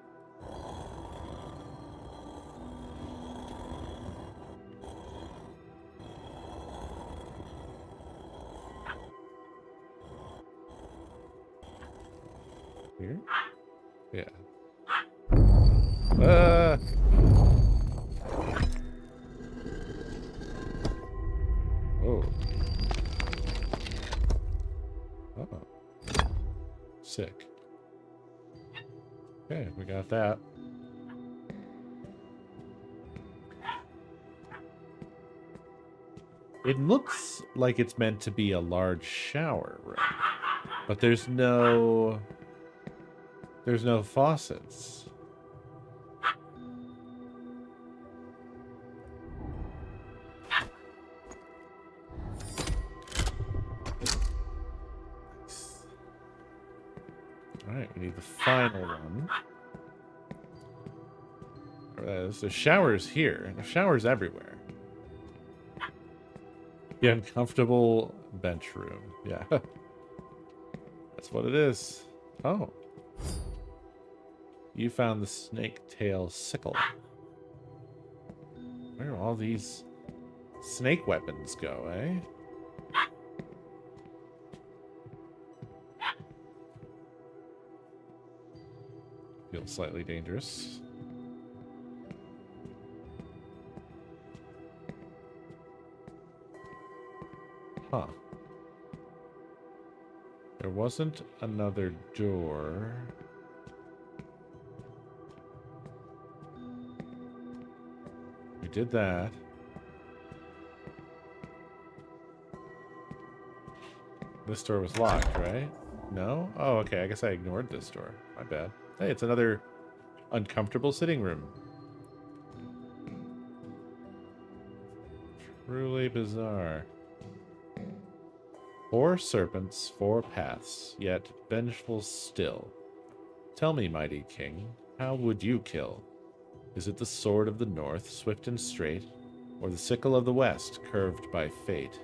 Here? Yeah. Oh. Oh. Sick. Okay, we got that. It looks like it's meant to be a large shower room, but there's no faucets. Nice. All right, we need the final one. The shower's here. The shower's everywhere. The uncomfortable bench room. Yeah. That's what it is. Oh. You found the snake tail sickle. Where do all these snake weapons go, eh? Feels slightly dangerous. Huh. There wasn't another door. We did that. This door was locked, right? No? Oh, okay. I guess I ignored this door. My bad. Hey, it's another uncomfortable sitting room. Truly bizarre. 4 serpents, 4 paths, yet vengeful still. Tell me, mighty king, how would you kill? Is it the sword of the north, swift and straight, or the sickle of the west, curved by fate?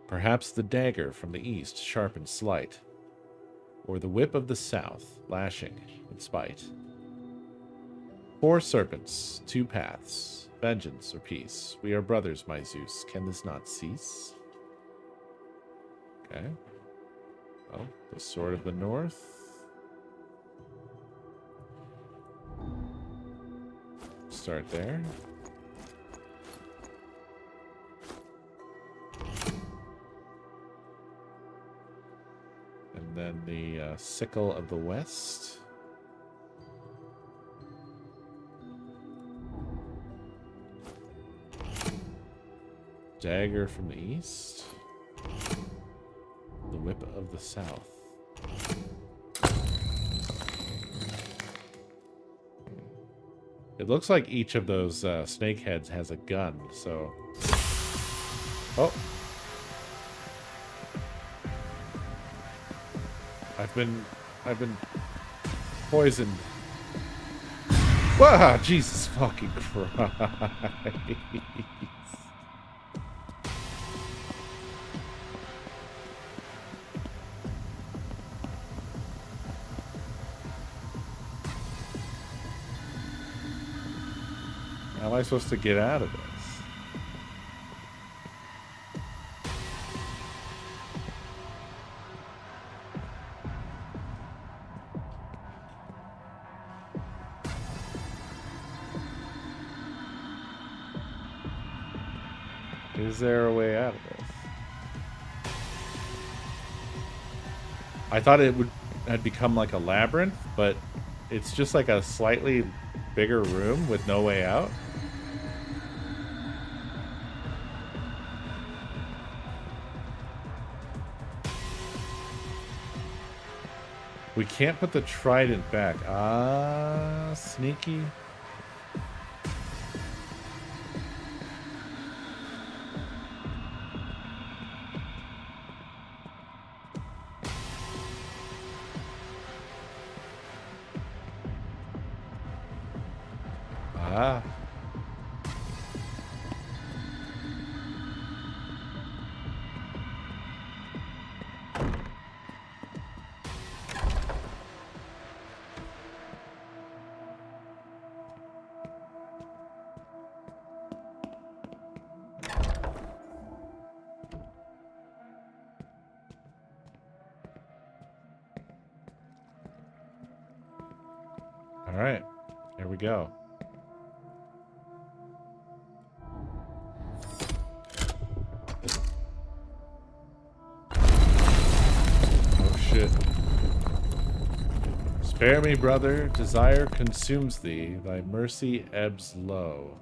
Perhaps the dagger from the east, sharp and slight, or the whip of the south, lashing in spite. 4 serpents, 2 paths, vengeance or peace. We are brothers, my Zeus. Can this not cease? Okay. Oh, the sword of the north. Start there. And then the sickle of the west. Dagger from the east. The whip of the south. It looks like each of those snake heads has a gun, so... Oh! I've been poisoned. Wow, Jesus fucking Christ. How am I supposed to get out of this? Is there a way out of this? I thought it had become like a labyrinth, but it's just like a slightly bigger room with no way out. We can't put the trident back. Ah, sneaky. Ah. All right, here we go. Oh shit. Spare me, brother. Desire consumes thee. Thy mercy ebbs low.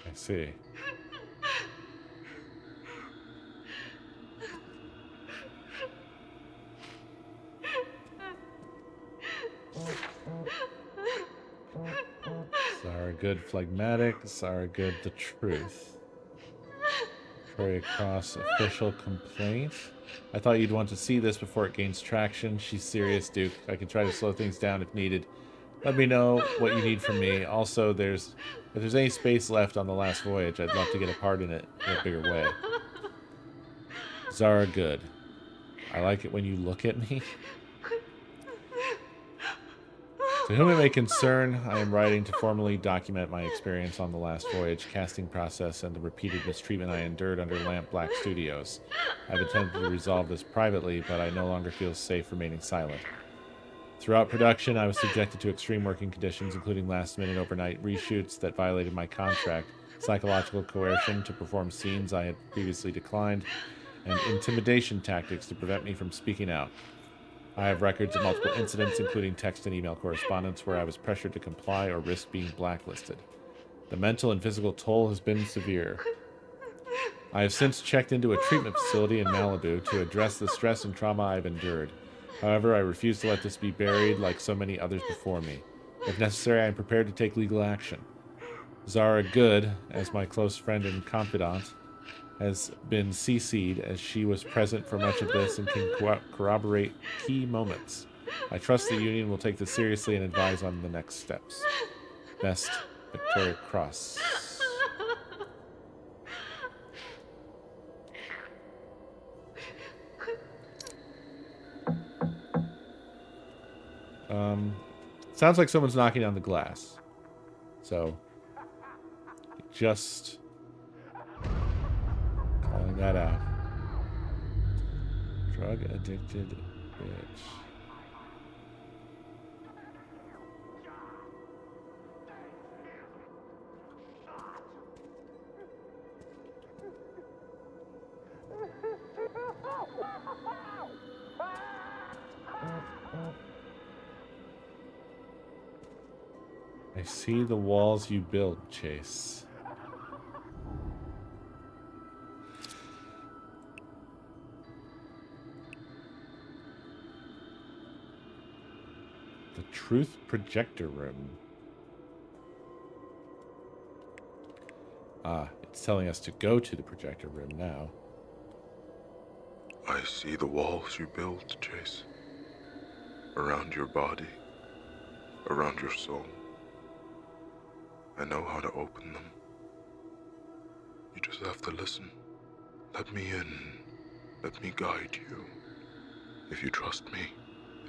I see. Zara good phlegmatic. Zara good the truth. Victoria Cross official complaint. I thought you'd want to see this before it gains traction. She's serious, Duke. I can try to slow things down if needed. Let me know what you need from me. Also, if there's any space left on the last voyage, I'd love to get a part in it in a bigger way. Zara good. I like it when you look at me. To whom it may concern, I am writing to formally document my experience on the last voyage, casting process, and the repeated mistreatment I endured under Lamp Black Studios. I've attempted to resolve this privately, but I no longer feel safe remaining silent. Throughout production, I was subjected to extreme working conditions, including last-minute overnight reshoots that violated my contract, psychological coercion to perform scenes I had previously declined, and intimidation tactics to prevent me from speaking out. I have records of multiple incidents, including text and email correspondence, where I was pressured to comply or risk being blacklisted. The mental and physical toll has been severe. I have since checked into a treatment facility in Malibu to address the stress and trauma I've endured. However, I refuse to let this be buried like so many others before me. If necessary, I am prepared to take legal action. Zara Good, as my close friend and confidant, has been CC'd as she was present for much of this and can corroborate key moments. I trust the union will take this seriously and advise on the next steps. Best, Victoria Cross. Sounds like someone's knocking on the glass. So, just calling that out. Drug addicted bitch. I see the walls you build, Chase. The Truth Projector Room. Ah, it's telling us to go to the projector room now. I see the walls you build, Chase. Around your body, around your soul. I know how to open them. You just have to listen. Let me in. Let me guide you. If you trust me,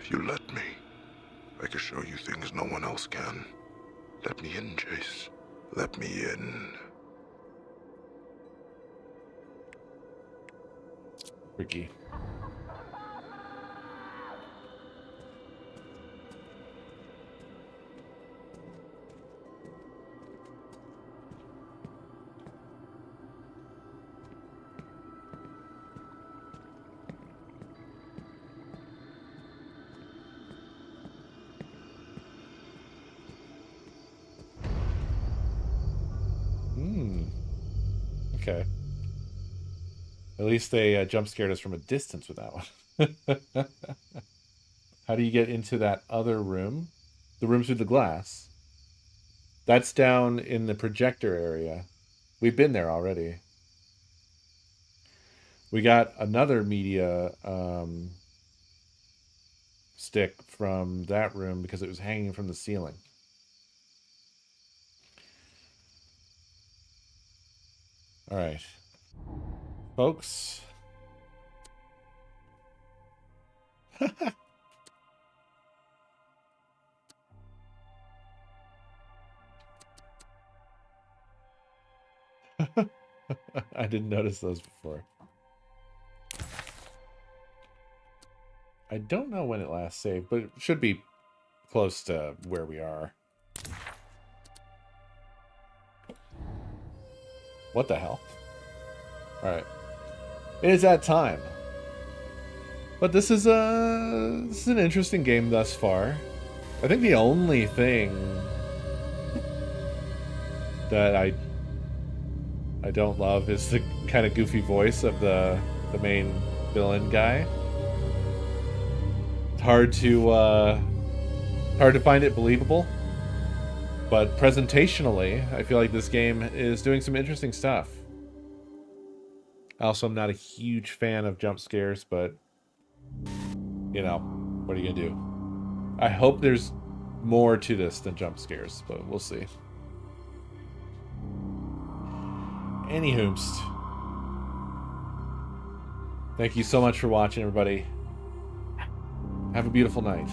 if you let me, I can show you things no one else can. Let me in, Chase. Let me in. Ricky. Okay. At least they jump scared us from a distance with that one. How do you get into that other room? The room through the glass. That's down in the projector area. We've been there already. We got another media stick from that room because it was hanging from the ceiling. All right, folks. I didn't notice those before. I don't know when it last saved, but it should be close to where we are. What the hell? All right. It is that time. But this is an interesting game thus far. I think the only thing that I don't love is the kind of goofy voice of the main villain guy. It's hard to find it believable. But presentationally, I feel like this game is doing some interesting stuff. Also, I'm not a huge fan of jump scares, but you know, what are you gonna do? I hope there's more to this than jump scares, but we'll see. Anyhoomst. Thank you so much for watching, everybody. Have a beautiful night.